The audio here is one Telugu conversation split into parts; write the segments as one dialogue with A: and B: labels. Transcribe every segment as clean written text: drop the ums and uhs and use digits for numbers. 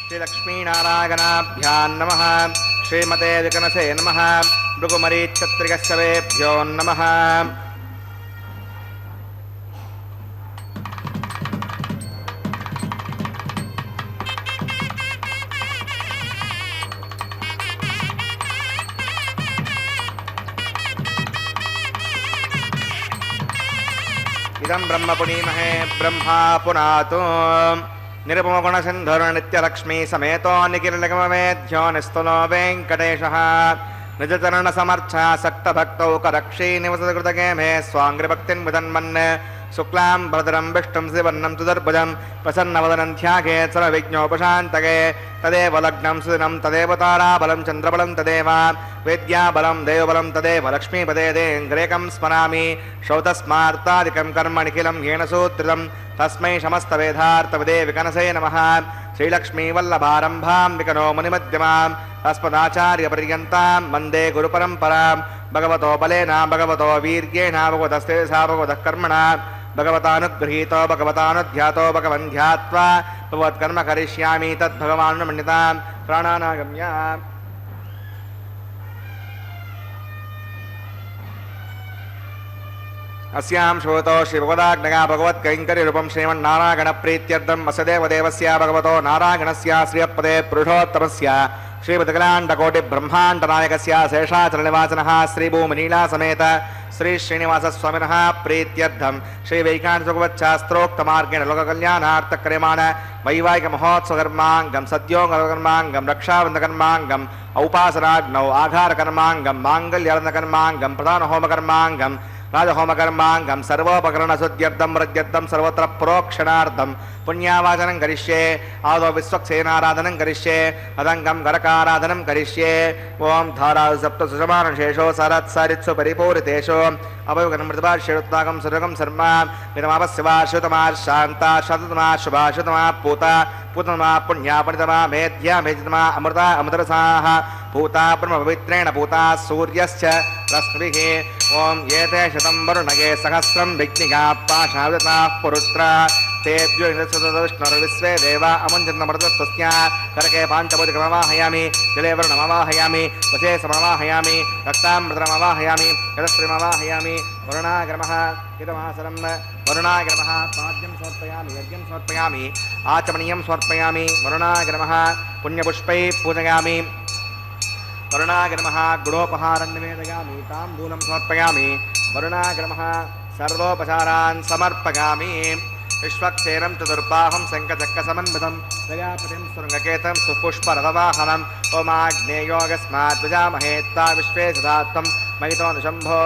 A: श्रीलक्ष्मीनारायणाभ्यां नमः। श्रीमते विकनसे नमः। भृगुमरीच्छत्रिकश्चवेभ्यो नमः। इदं ब्रह्म पुनीमहे ब्रह्मा पुनातु निरुपमगुणसिन्धुर् नित्यलक्ष्मी समेतो निखिलनिगमवेद्यो निस्तुलो वेङ्कटेशः निजचरणसमर्था सक्तभक्तौ करक्षी निवसत्कृतगे मे स्वाङ्घ्रिभक्तिं विदन्मन् शुक्लां भद्रं विष्णुं शिवर्णं सुदर्भुजं प्रसन्नवदनं ध्यायेत् सर्वविघ्नोपशान्तये तदेव लग्नं सुदिनं तदेव ताराबलं चन्द्रबलं तदेव विद्याबलं देवबलं तदेव लक्ष्मीपदे देङ्ग्रेकं स्मरामि श्रौतस्मार्तादिकं कर्म निखिलं येन सूत्रितं तस्मै समस्तवेदार्थविदे विकनसे नमः। श्रीलक्ष्मीवल्लभारम्भां विकनो मुनिमध्यमाम् अस्मदाचार्यपर्यन्तां वन्दे गुरुपरम्परां भगवतो बलेन भगवतो वीर्येण भगवतस्तेजसा भगवतः कर्मणा भगवतानुगृहीतो भगवतानुध्यातो भगवन् ध्यात्वा भगवत्कर्म करिष्यामि तद्भगवानुमन्यतां प्राणानागम्य। अस्यां श्रोतो श्रीभगवदाज्ञया भगवत्कैङ्कर्यरूपं श्रीमन्नारायणप्रीत्यर्थं वसुदेवदेवस्य भगवतो नारायणस्य श्रियपदे पुरुषोत्तमस्य श्रीपतिकलाण्डकोटि ब्रह्माण्डनायकस्य शेषाचलनिवासनः श्रीभूमनीला समेत श्री श्रीनिवासस्वामिनः प्रीत्यर्थं श्री वैकाण्ठभगवच्छास्त्रोक्तमार्गेण लोककल्याणार्थक्रियमाण वैवाहिकमहोत्सवकर्माङ्गं सद्योगकर्माङ्गं रक्षाबन्धकर्माङ्गम् औपासनाग्नौ आघारकर्माङ्गं माङ्गल्यानन्दकर्माङ्गं प्रधानहोमकर्माङ्गं राजहोमकर्माङ्गं सर्वोपकरणशुद्ध्यर्थं वृद्ध्यर्थं सर्वत्र प्रोक्षणार्थं पुण्यावाचनं करिष्ये आदौ विश्वक्सेनाराधनं करिष्ये अदङ्गं गरकाराधनं करिष्ये ओं धारासप्तसुषमानशेषो सरत्सरित्सु परिपूरितेषु अभयगणमृतभाष्यरुत्ताकं सुरगं शर्म विनमावस्यवाश्रुतमा शान्ता शततमा शुभाशुतमा पूता पूतमा पुण्या पुण्यतमा मेध्या मेजितमा अमृता अमृतरसाः पूता ब्रह्मपवित्रेण पूता सूर्यश्च रश्मिभिः ओं एते शतं वरुणगे सहस्रं विघ्निका पाशावृताः पुरुत्रा तेभ्यो विश्वे देवा अमुञ्चन्दमृतस्वस्या करके पाञ्चभूतिकमवाहयामि जले वरुणमवाहयामि वशे समवाहयामि रक्तामृतमवाहयामि यदस्त्रिमवाहयामि वरुणाग्रमः इदमासनं वरुणाग्रमः पाद्यं समर्पयामि यज्ञं समर्पयामि आचमनीयं समर्पयामि वरुणाग्रमः पुण्यपुष्पैः पूजयामि वरुणाग्रमः गुणोपहारं निवेदयामि ताम्बूलं समर्पयामि वरुणाग्रमः सर्वोपचारान् समर्पयामि विश्वक्सेनं चतुर्बाहं शङ्खचक्रसमन्वितं प्रजापतिं शृङ्गकेतं सुपुष्परथवाहनम् ओमाग्नेयोगस्मात् विजामहे त्वा विश्वे सदात्वं महितो निशम्भो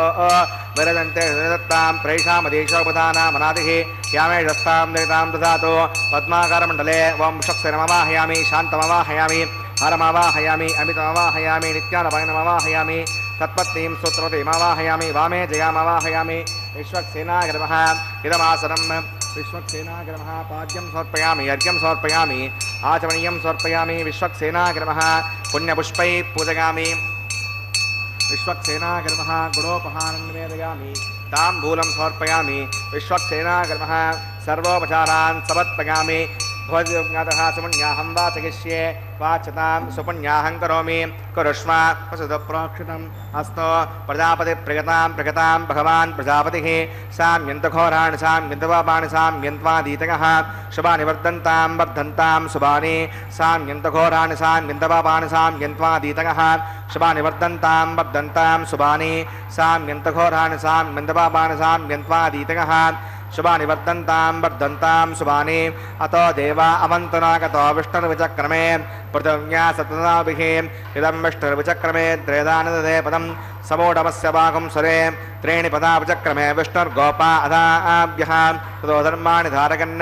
A: विरजन्ते दत्तां प्रैषामधीशोपधानामनादिः यामेशस्तां देवतां ददातु पद्माकारमण्डले ओं विश्वक्सेनमवाहयामि शान्तमवाहयामि हरमवाहयामि अमितमवाहयामि नित्यानपायनमवाहयामि तत्पत्नीं सूत्रवतीमवाहयामि वामे जयामवाहयामि विश्वक्सेनाग्रमः इदमासनं विश्वक्सेनाग्रमः पाद्यं समर्पयामि यज्ञं समर्पयामि आचमनीयं समर्पयामि विश्वक्सेनाग्रमः पुण्यपुष्पैः पूजयामि विश्वक्सेनाग्रमः गुणोपहारं निवेदयामि ताम्बूलं समर्पयामि विश्वक्सेनाग्रमः सर्वोपचारान् समर्पयामि भवद्योज्ञातः सुपुण्याहं वाचयिष्ये वाचतां सुपुण्याहं करोमि कुरुष्व वसुतप्रोक्षितम् अस्तु प्रजापतिप्रगतां भगवान् प्रजापतिः साम्यन्तघोराणि साम्यन्तपापाणि साम्यन्त्वादीतकः शुभानि वर्धन्तां वर्धन्तां शुभानि साम्यन्तघोराणि साम्यन्तपापाणि साम्यन्त्वादीतकः शुभानि वर्धन्तां वर्धन्तां शुभानि साम्यन्तघोराणि साम्यन्तपापाणि साम्यन्त्वादीतकः शुभानि वर्धन्तां वर्धन्तां शुभानि अतो देवा अवन्तनागतो विष्णुर्विचक्रमे पृथिव्या सतताभिः इदं विष्णुर्विचक्रमे त्रेदानदे पदं समूढमस्य भागं सुरे त्रीणि पदा विचक्रमे विष्णुर्गोपा अदाभ्यः ततो धर्माणि धारकन्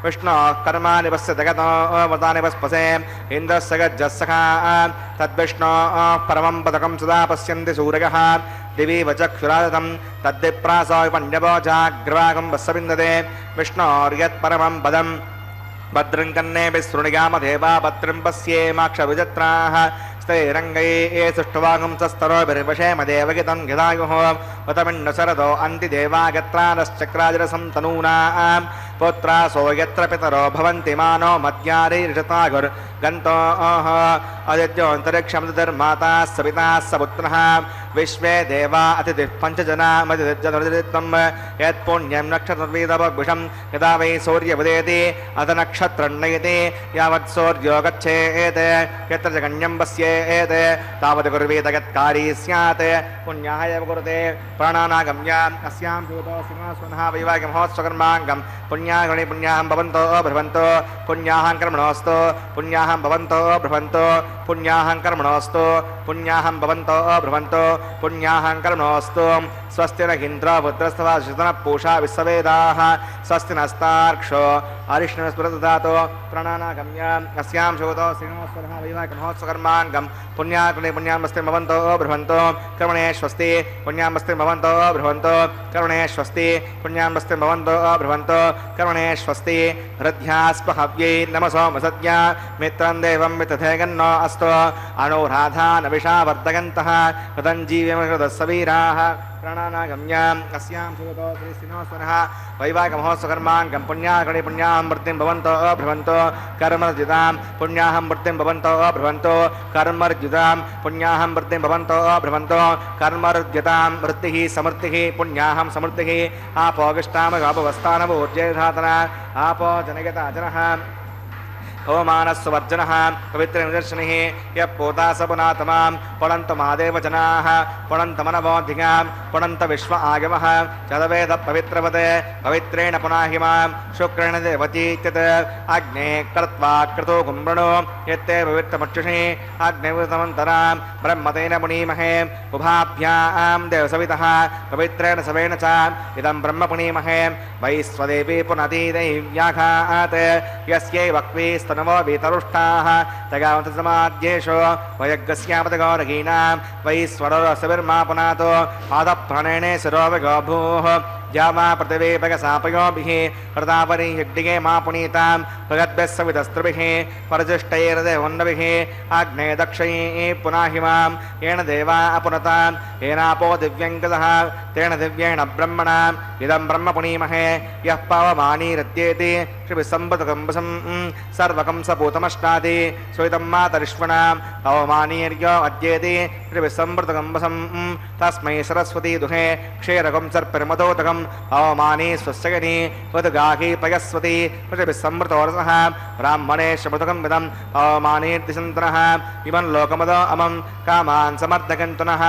A: विष्णोः कर्माणि पश्यति गतो व्रतानि पस्पसे इन्द्रस्य गज्जस्सखा तद्विष्णोः परमं पदकं सदा पश्यन्ति सूरयः दिवि वचक्षुरादतं तद्विप्रासो विपण्यवोजाग्रवागं वत्सविन्दते विष्णोर्यत्परमं पदं भद्रं कन्नेभिः शृणुयामदेवा भद्रं पश्येमाक्षविजत्राः स्त्रैरङ्गैः सुष्ठुवागं सस्तरोभिर्वशेमदेवगितं गिदायुः उतमिन्नशरदो अन्तिदेवागत्रानश्चक्राजरसं तनूनां पुत्रासो यत्र पितरो भवन्ति मानो मद्यारैर्षतागुर्गन्तोः अदित्योऽन्तरिक्षमतिर्माता सविता सपुत्रः विश्वे देवा अतिथिः पञ्चजना मदिजनृत्वं यत्पुण्यं नक्षत्रवीदभग्विषं यदा वै सूर्यमुदेति अथ नक्षत्रं नयति यावत् सूर्यो गच्छेत् यत्र जगन्यं पश्येत् तावत् कुर्वीत यत्कारी स्यात् पुण्याः एव कुरुते प्राणानागम्याम् अस्यां भूतो सिंहासनः वैवाहिकमहोत्सवकर्माङ्गं पुण्यागुणि पुण्याहं भवन्तो ब्रुवन्तो पुण्याहं कर्मणोऽस्तु पुण्याहं भवन्तो ब्रुवन्तो पुण्याहं कर्मणोऽस्तु पुण्याहं भवन्तो ब्रुवन्तो पुण्याहं कर्मणोऽस्तु स्वस्ति न इन्द्रो पुत्रस्तवाशितनः पूषा विश्ववेदाः स्वस्ति नस्तार्क्ष्यो अरिष्णस्मृतदातो प्राणानागम्याम् अस्यां शोतो श्रीनिवासः वैवाहिकमहोत्सवकर्माङ्गं पुण्याग्नि पुण्यामस्ति भवन्तो ब्रुवन्तो कर्मणे स्वस्ति पुण्यामस्ति भवन्तो ब्रुवन्तो कर्मणे स्वस्ति पुण्यामस्ति भवन्तो ब्रुवन्तो कर्मणे स्वस्ति हृद्यास्पहव्यै नमसो मसद्या मित्रं देवं वितथेगन्नो अस्तु अनुराधानविषा वर्धयन्तः कृतञ्जीव्यमकृतस्सवीराः प्राणानागम्याम् अस्यां सुगतो श्रीश्रीनिवासः वैवाहिकमहोत्सवकर्माङ्गं पुण्यागणि पुण्याहं वृत्तिं भवन्तो भ्रवन्तो कर्मर्जितां पुण्याहं वृत्तिं भवन्तो भ्रवन्तो कर्मर्जितां पुण्याहं वृत्तिं भवन्तो भ्रवन्तो कर्मर्जितां वृत्तिः समृद्धिः पुण्याहं समृद्धिः आपोगिष्टामगापवस्थानमूर्जेधातना आपो जनयता जनः అవమానస్వర్జనః పవిత్రనిదర్శనిः యః పోతాసపునాతమాం పుణంత మహాదేవ జనాః పుణంత మనవోధిగాం పుణంత విశ్వ ఆగమః చదవేద పవిత్రవతే పవిత్రేణ పునాహిమాం శుక్రేణ దేవతీత్యత్ అగ్నే కృత్వా క్రతో కుంభృణో యత్తే పవిత్రమక్షుషి అగ్నివృతమంతరాం బ్రహ్మతేన పునీమహే ఉభాభ్యాం దేవసవితః పవిత్రేణ సవేన చ ఇదం బ్రహ్మ పునీమహే వైస్వదేవి పునదీదైవ్యాఘాత్ యస్యై వక్వీ స్తనవో వీతరుష్టాః తగావంతసమాద్యేషో వయగ్గస్యాపదగౌరగీనాం వైశ్వరసవిర్మా పునాతో పాదప్రణేనే శిరోవిగో భూః జామా పృథివీ భగసాపయోభిః ప్రతాపరి యజ్ఞే మా పునీతాం భగద్భిः సవితస్త్రిభిः పరిజుష్టైర్దేవన్నభిः అగ్నే దక్షైः పునాహిమాం ఏన దేవా అపునతాం ఏనాపో దివ్యం గతః తేన దివ్యేణ బ్రహ్మణా ఇదం బ్రహ్మ పునీమహే యః పవమానీరత్యేతి శ్రీవిసంబతుకంబసం సర్వకం సపూతమష్టాది స్వయితం మాతరిష్వణాం పవమానీర్యో అద్యేతి శ్రీవిసంబతుకంబసం తస్మై సరస్వతీ దుహే క్షీరకం సర్పిర్మదోదకం అవమానీ స్వస్యగని వదుగాహి పయస్వతి ప్రతిభిసంవృతోరసః బ్రాహ్మణే శమృతకం విదం అవమానీర్దిశంతనః ఇమం లోకమదో అమం కామాన్ సమర్థకంతునః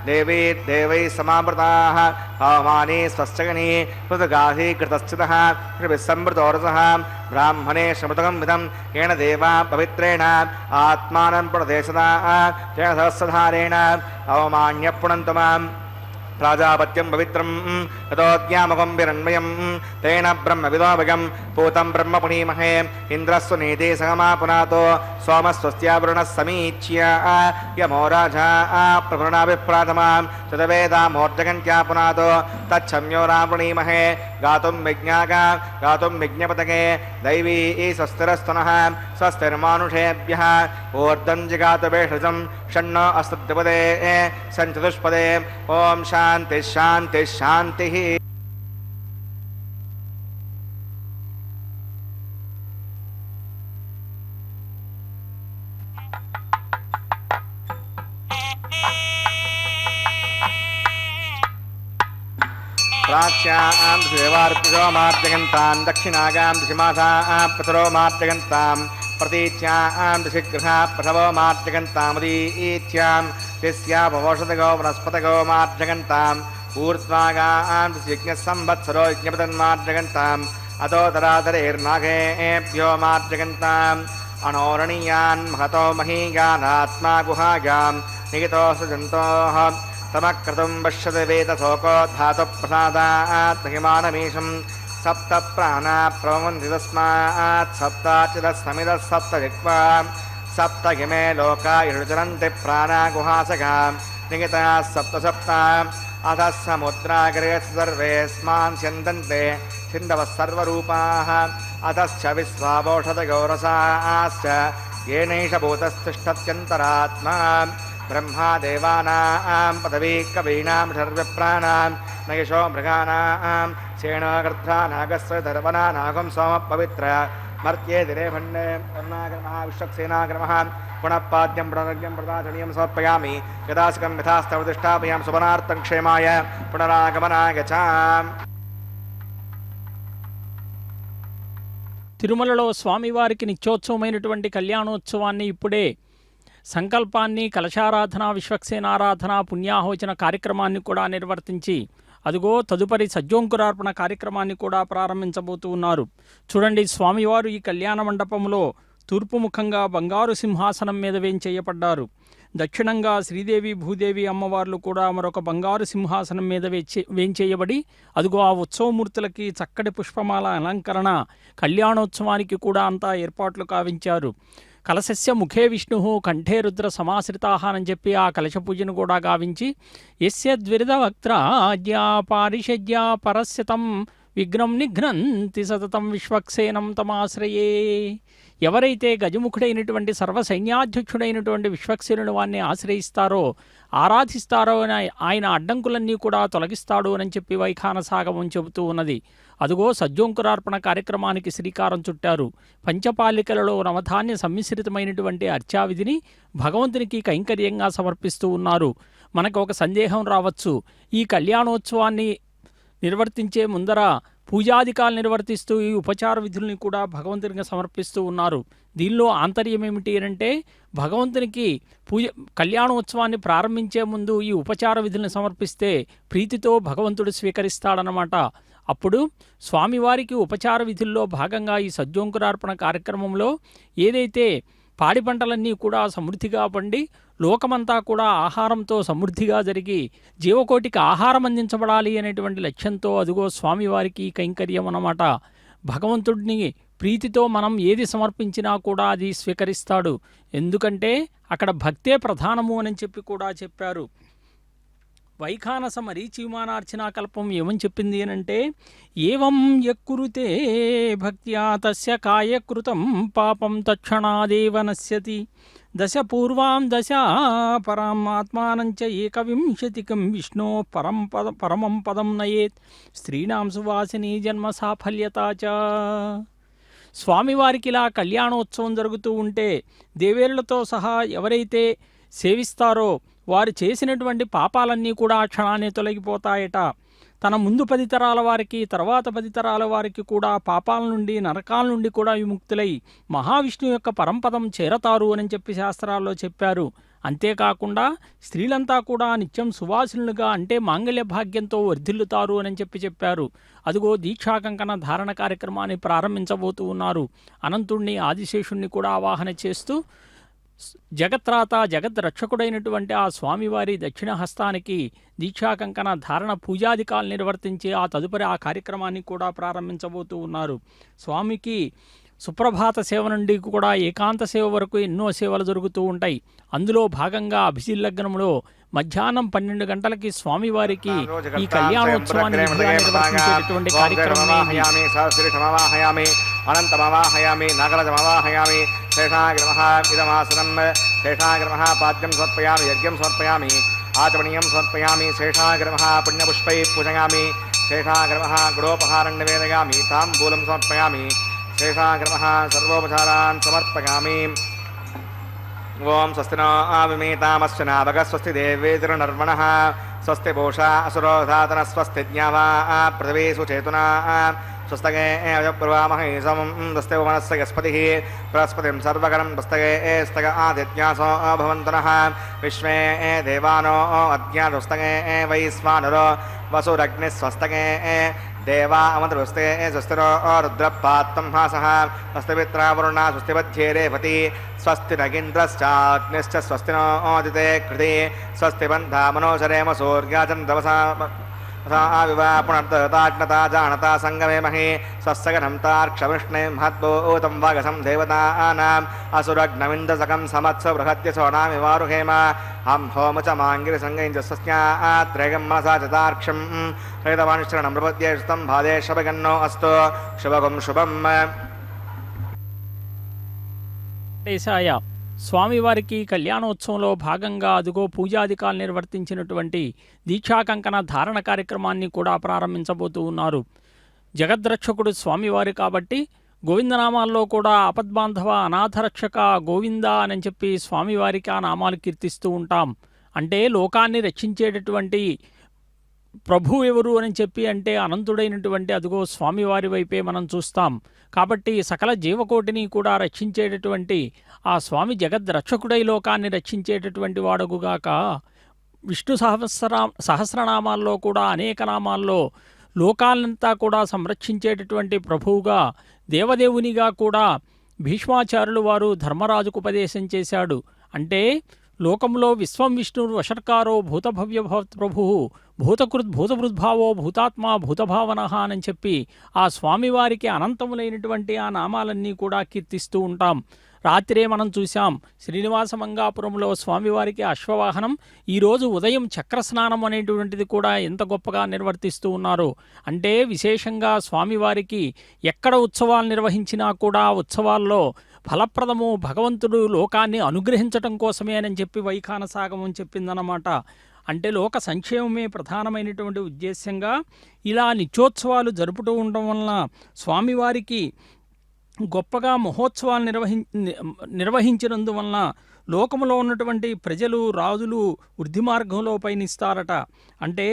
A: దేవీ దేవై సమావృతాః అవమానీ స్వస్యగని వదుగాహి కృతశ్చితః ప్రతిభిసంవృతోరసః బ్రాహ్మణే శమృతకం విదం ఏన దేవా పవిత్రేణ ఆత్మానం ప్రదేశదా తేన సహస్రధారేణ అవమాన్య పుణంతమాం ప్రాజాపత్యం పవిత్రం యతోద్యామకం విరణ్మయం తేన బ్రహ్మవిదోభగం పూతం బ్రహ్మ పునీమహే ఇంద్రస్సు నీతి సగమాపునాతో సోమస్వస్యావరుణः సమీచ్య యమో రాజా ప్రవృణాభిప్రాతమాం చతవేదామోర్జగంత్యాపునాతో తచ్చమ్యో రావృణీమహే గాతుం విజ్ఞాగా గాతుం విజ్ఞపతకే దైవీ స్వస్తిరస్తునః స్వస్తిర్మానుషేభ్యः ఊర్ధ్వం జిగాతభేషజం షణ్ణో అస్తద్విపదే సంచతుష్పదే ఓం శాంతి శాంతి శాంతి. ప్రాచ్యాం దేవార్పిషో మార్జగంతాం దక్షిణాగాం దిశమాసాం పితరో మార్జగంతాం ప్రతీచ్యాం దిశగ్రహ పఠవో మార్జగంతామదీచ్యాం తిస్యాపవోషదగో వనస్పతగో మార్జగంతాం ఊర్ధ్వాగాం దిశయజ్ఞసంవత్సరో యజ్ఞపతన్మార్జగంతాం అతో తరాతరేర్నాగేభ్యో మార్జగంతాం అనోరణీయాన్ మహతో మహీగానాత్మా గుహాగాం నిహితో సజంతోః తమక్రతుం పశ్యతి వేదశోకో ధాతు ప్రసాదాత్ మహిమానమీశం సప్త ప్రాణా ప్రవంతి తస్మాత్ సప్తాచిదస్సమిదః సప్త జిహ్వా సప్త గిమే లోకా ఇరుచరంతి ప్రాణా గుహాసగా నిహితా సప్త సప్త అథ సముద్రాగ్రే సర్వేస్మాన్ స్యందంతే సింధవః సర్వరూపాః అతశ్చ విశ్వావోషధగౌరసాశ్చ येनैष भूतस्तिष्ठत्यन्तरात्मा ब्रह्मा देवानां पदवी कवीनां सर्वप्राणां नयशो मृगाणां सेनागर्था नागस्य धर्वना नागं सोम पवित्र मर्त्ये दिने भण्डे कर्णाग्रमः विश्वक्सेनाग्रमः पुनः पाद्यं पुनरग्यं प्रदाचनीयं समर्पयामि यदासकं यथास्तवतिष्ठापयां सुवनार्थं क्षेमाय पुनरागमनाय च.
B: తిరుమలలో స్వామివారికి నిత్యోత్సవమైనటువంటి కళ్యాణోత్సవాన్ని ఇప్పుడే సంకల్పాన్ని కలశారాధన విశ్వక్సేనారాధన పుణ్యాహోచన కార్యక్రమాన్ని కూడా నిర్వర్తించి అదిగో తదుపరి సజ్జోంకురార్పణ కార్యక్రమాన్ని కూడా ప్రారంభించబోతూ ఉన్నారు. చూడండి, స్వామివారు ఈ కళ్యాణ మండపంలో తూర్పు ముఖంగా బంగారు సింహాసనం మీద వేంచేయబడ్డారు. దక్షిణంగా శ్రీదేవి భూదేవి అమ్మవార్లు కూడా మరొక బంగారు సింహాసనం మీద వేంచేయబడి అదిగో ఆ ఉత్సవమూర్తులకి చక్కటి పుష్పమాల అలంకరణ, కళ్యాణోత్సవానికి కూడా అంతా ఏర్పాట్లు కావించారు. కలశస్య ముఖే విష్ణు కంఠే రుద్ర సమాశ్రితాహ అని చెప్పి ఆ కలశ పూజను కూడా గావించి యస్య ద్విరిద వక్త్రాజ్యా పారిషజ్యా పరస్యతం విఘ్నం నిఘ్నంతి సతతం విశ్వక్సేనం తమాశ్రయే. ఎవరైతే గజముఖుడైనటువంటి సర్వసైన్యాధ్యక్షుడైనటువంటి విశ్వక్సేనుని వారిని ఆశ్రయిస్తారో, ఆరాధిస్తారో ఆయన అడ్డంకులన్నీ కూడా తొలగిస్తాడు అని చెప్పి వైఖానసాగమం చెబుతూ ఉన్నది. అదుగో సజ్జోంకురార్పణ కార్యక్రమానికి శ్రీకారం చుట్టారు. పంచపాలికలలో నవధాన్య సమ్మిశ్రితమైనటువంటి అర్చావిధిని భగవంతునికి కైంకర్యంగా సమర్పిస్తూ ఉన్నారు. మనకు ఒక సందేహం రావచ్చు, ఈ కళ్యాణోత్సవాన్ని నిర్వర్తించే ముందర పూజాధికాలు నిర్వర్తిస్తూ ఈ ఉపచార విధుల్ని కూడా భగవంతునికి సమర్పిస్తూ ఉన్నారు. దీనిలో ఆంతర్యం ఏమిటి అంటే భగవంతునికి కళ్యాణోత్సవాన్ని ప్రారంభించే ముందు ఈ ఉపచార విధుల్ని సమర్పిస్తే ప్రీతితో భగవంతుడు స్వీకరిస్తాడనమాట. అప్పుడు స్వామివారికి ఉపచార విధుల్లో భాగంగా ఈ సజ్జోంకురార్పణ కార్యక్రమంలో ఏదైతే పాడి పంటలన్నీ కూడా సమృద్ధిగా పండి లోకమంతా కూడా ఆహారంతో సమృద్ధిగా జరిగి జీవకోటికి ఆహారం అందించబడాలి అనేటువంటి లక్ష్యంతో అదిగో స్వామివారికి కైంకర్యం అన్నమాట. భగవంతుడిని ప్రీతితో మనం ఏది సమర్పించినా కూడా అది స్వీకరిస్తాడు. ఎందుకంటే అక్కడ భక్తే ప్రధానము అని చెప్పి కూడా చెప్పారు. వైఖానస మరీచీమానార్చనా కల్పం ఏమని చెప్పింది అనంటే ఏవం యక్కురుతే భక్త్యా తస్య కాయకృతం పాపం తక్షణాదేవ నశ్యతి దశ పూర్వాం దశ పరాం ఆత్మానంచ ఏకవింశతికం విష్ణో పరమం పదం నయేత్ స్త్రీణాం సువాసిని జన్మ సాఫల్యతా చ. స్వామివారికి ఇలా కళ్యాణోత్సవం జరుగుతూ ఉంటే దేవేరులతో సహా ఎవరైతే సేవిస్తారో వారు చేసినటువంటి పాపాలన్నీ కూడా క్షణాన్ని తొలగిపోతాయట. తన ముందు 10 తరాల వారికి తర్వాత 10 తరాల వారికి కూడా పాపాల నుండి నరకాల నుండి కూడా విముక్తులై మహావిష్ణు యొక్క పరంపదం చేరతారు అని చెప్పి శాస్త్రాల్లో చెప్పారు. అంతేకాకుండా స్త్రీలంతా కూడా నిత్యం సువాసినులుగా అంటే మాంగళ్య భాగ్యంతో వర్ధిల్లుతారు అని చెప్పారు. అదిగో దీక్షా కంకణ ధారణ కార్యక్రమాన్ని ప్రారంభించబోతూ ఉన్నారు. అనంతుణ్ణి ఆదిశేషుణ్ణి కూడా ఆవాహన చేస్తూ జగత్రాత జగద్రక్షకుడైనటువంటి ఆ స్వామివారి దక్షిణ హస్తానికి దీక్షా కంకణ ధారణ పూజాధికాలు నిర్వర్తించి ఆ తదుపరి ఆ కార్యక్రమాన్ని కూడా ప్రారంభించబోతూ ఉన్నారు. స్వామికి సుప్రభాత సేవ నుండి కూడా ఏకాంత సేవ వరకు ఎన్నో సేవలు జరుగుతూ ఉంటాయి. అందులో భాగంగా అభిజిల్లగ్నంలో మధ్యాహ్నం 12 గంటలకి స్వామివారికి ఈ కళ్యాణోత్సవాన్ని నిర్వహించేటటువంటి కార్యక్రమం
A: అనంతమవాహయామి నాగరాజమవాహయామి శేషాగ్రమః ఇదమాసనం శేషాగ్రమః పాద్యం సమర్పయామి యజ్ఞం సమర్పయామి ఆచమనీయం సమర్పయామి శేషాగ్రమః పుణ్యపుష్పై పూజయామి శేషాగ్రమః గుడోపహారం నివేదయామి తాంబూలం సమర్పయామి శేషాగ్రమః సర్వోపచారాన్ సమర్పయామి. ఓం స్వస్తి నో విమీతామస్య నాభగ స్వస్తి దేవేతిర్నర్వణః స్వస్తి పూషా అసురో ధాతన స్వస్తి జ్ఞావా పృథివీసు చేతునా స్వస్తగే అజప్రవామహే సమం దస్తే మనస్ස యస్పతిః బృహస్పతిం సర్వగణం దస్తగే స్తగ ఆదిత్యాసో భవంతనః విశ్వే దేవానో అజ్ఞాదుస్తగే వైశ్వానరో వసురగ్నిः స్వస్తగే దేవా అమృతస్తే స్వస్తిరో రుద్రపాత్తం హాసః స్వస్తి మిత్రావరుణా స్వస్తి మధ్యే రేవతి స్వస్తి నగీంద్రశ్చాగ్నిశ్చ స్వస్తి నో ఆదితే కృతి స్వస్తి బంధా మనోచరేమ సూర్యాచంద్రవసా పునర్తాజ్ఞతా జానతా సంగమేమహి స్వస్సగనం తార్క్షవిష్ణే మహద్భూతం వాగసం దేవతానాం అసురగ్నవిందసకం సమత్స బృహత్య సోనామివారుహేమ హం హోమ చ మాంగిరి సంగైంచ స్వస్యాత్రేగం మనసా చతార్క్షం హేతవానిశ్చరణం ప్రపద్యేష్టం భాదేశభగన్నో అస్తు శుభగం శుభం.
B: స్వామివారికి కళ్యాణోత్సవంలో భాగంగా అదుగో పూజాధికాలు నిర్వర్తించినటువంటి దీక్షా కంకణ ధారణ కార్యక్రమాన్ని కూడా ప్రారంభించబోతూ ఉన్నారు. జగద్రక్షకుడు స్వామివారి కాబట్టి గోవిందనామాల్లో కూడా ఆపద్బాంధవ అనాథరక్షక గోవింద అని చెప్పి స్వామివారికి ఆ నామాలు కీర్తిస్తూ ఉంటాం. అంటే లోకాన్ని రక్షించేటటువంటి ప్రభు ఎవరు అని చెప్పి అంటే అనంతుడైనటువంటి అదుగో స్వామివారి వైపే మనం చూస్తాం. కాబట్టి సకల జీవకోటిని కూడా రక్షించేటటువంటి ఆ స్వామి జగద్రక్షకుడై లోకాన్ని రక్షించేటటువంటి వాడుగుగాక. విష్ణు సహస్రనామాల్లో కూడా అనేక నామాల్లో లోకాలంతా కూడా సంరక్షించేటటువంటి ప్రభువుగా దేవదేవునిగా కూడా భీష్మాచార్యులు వారు ధర్మరాజుకు ఉపదేశం చేశాడు. అంటే లోకంలో విశ్వం విష్ణుర్ వషట్కారో భూతభవ్య ప్రభు భూతభృద్భావో భూతాత్మా భూతభావన అని చెప్పి ఆ స్వామివారికి అనంతములైనటువంటి ఆ నామాలన్నీ కూడా కీర్తిస్తూ ఉంటాం. రాత్రే మనం చూసాం శ్రీనివాస మంగాపురంలో స్వామివారికి అశ్వవాహనం, ఈరోజు ఉదయం చక్రస్నానం అనేటువంటిది కూడా ఎంత గొప్పగా నిర్వర్తిస్తూ ఉన్నారు. అంటే విశేషంగా స్వామివారికి ఎక్కడ ఉత్సవాలు నిర్వహించినా కూడా ఉత్సవాల్లో ఫలప్రదము భగవంతుడు లోకాన్ని అనుగ్రహించటం కోసమే అని చెప్పి వైఖానసాగమం చెప్పిందన్నమాట. అంటే లోక సంక్షేమమే ప్రధానమైనటువంటి ఉద్దేశ్యంగా ఇలా నిత్యోత్సవాలు జరుపుతూ ఉండడం వలన స్వామివారికి గొప్పగా మహోత్సవాలు నిర్వహించినందువలన లోకంలో ఉన్నటువంటి ప్రజలు రాజులు వృద్ధి మార్గంలో పయనిస్తారట. అంటే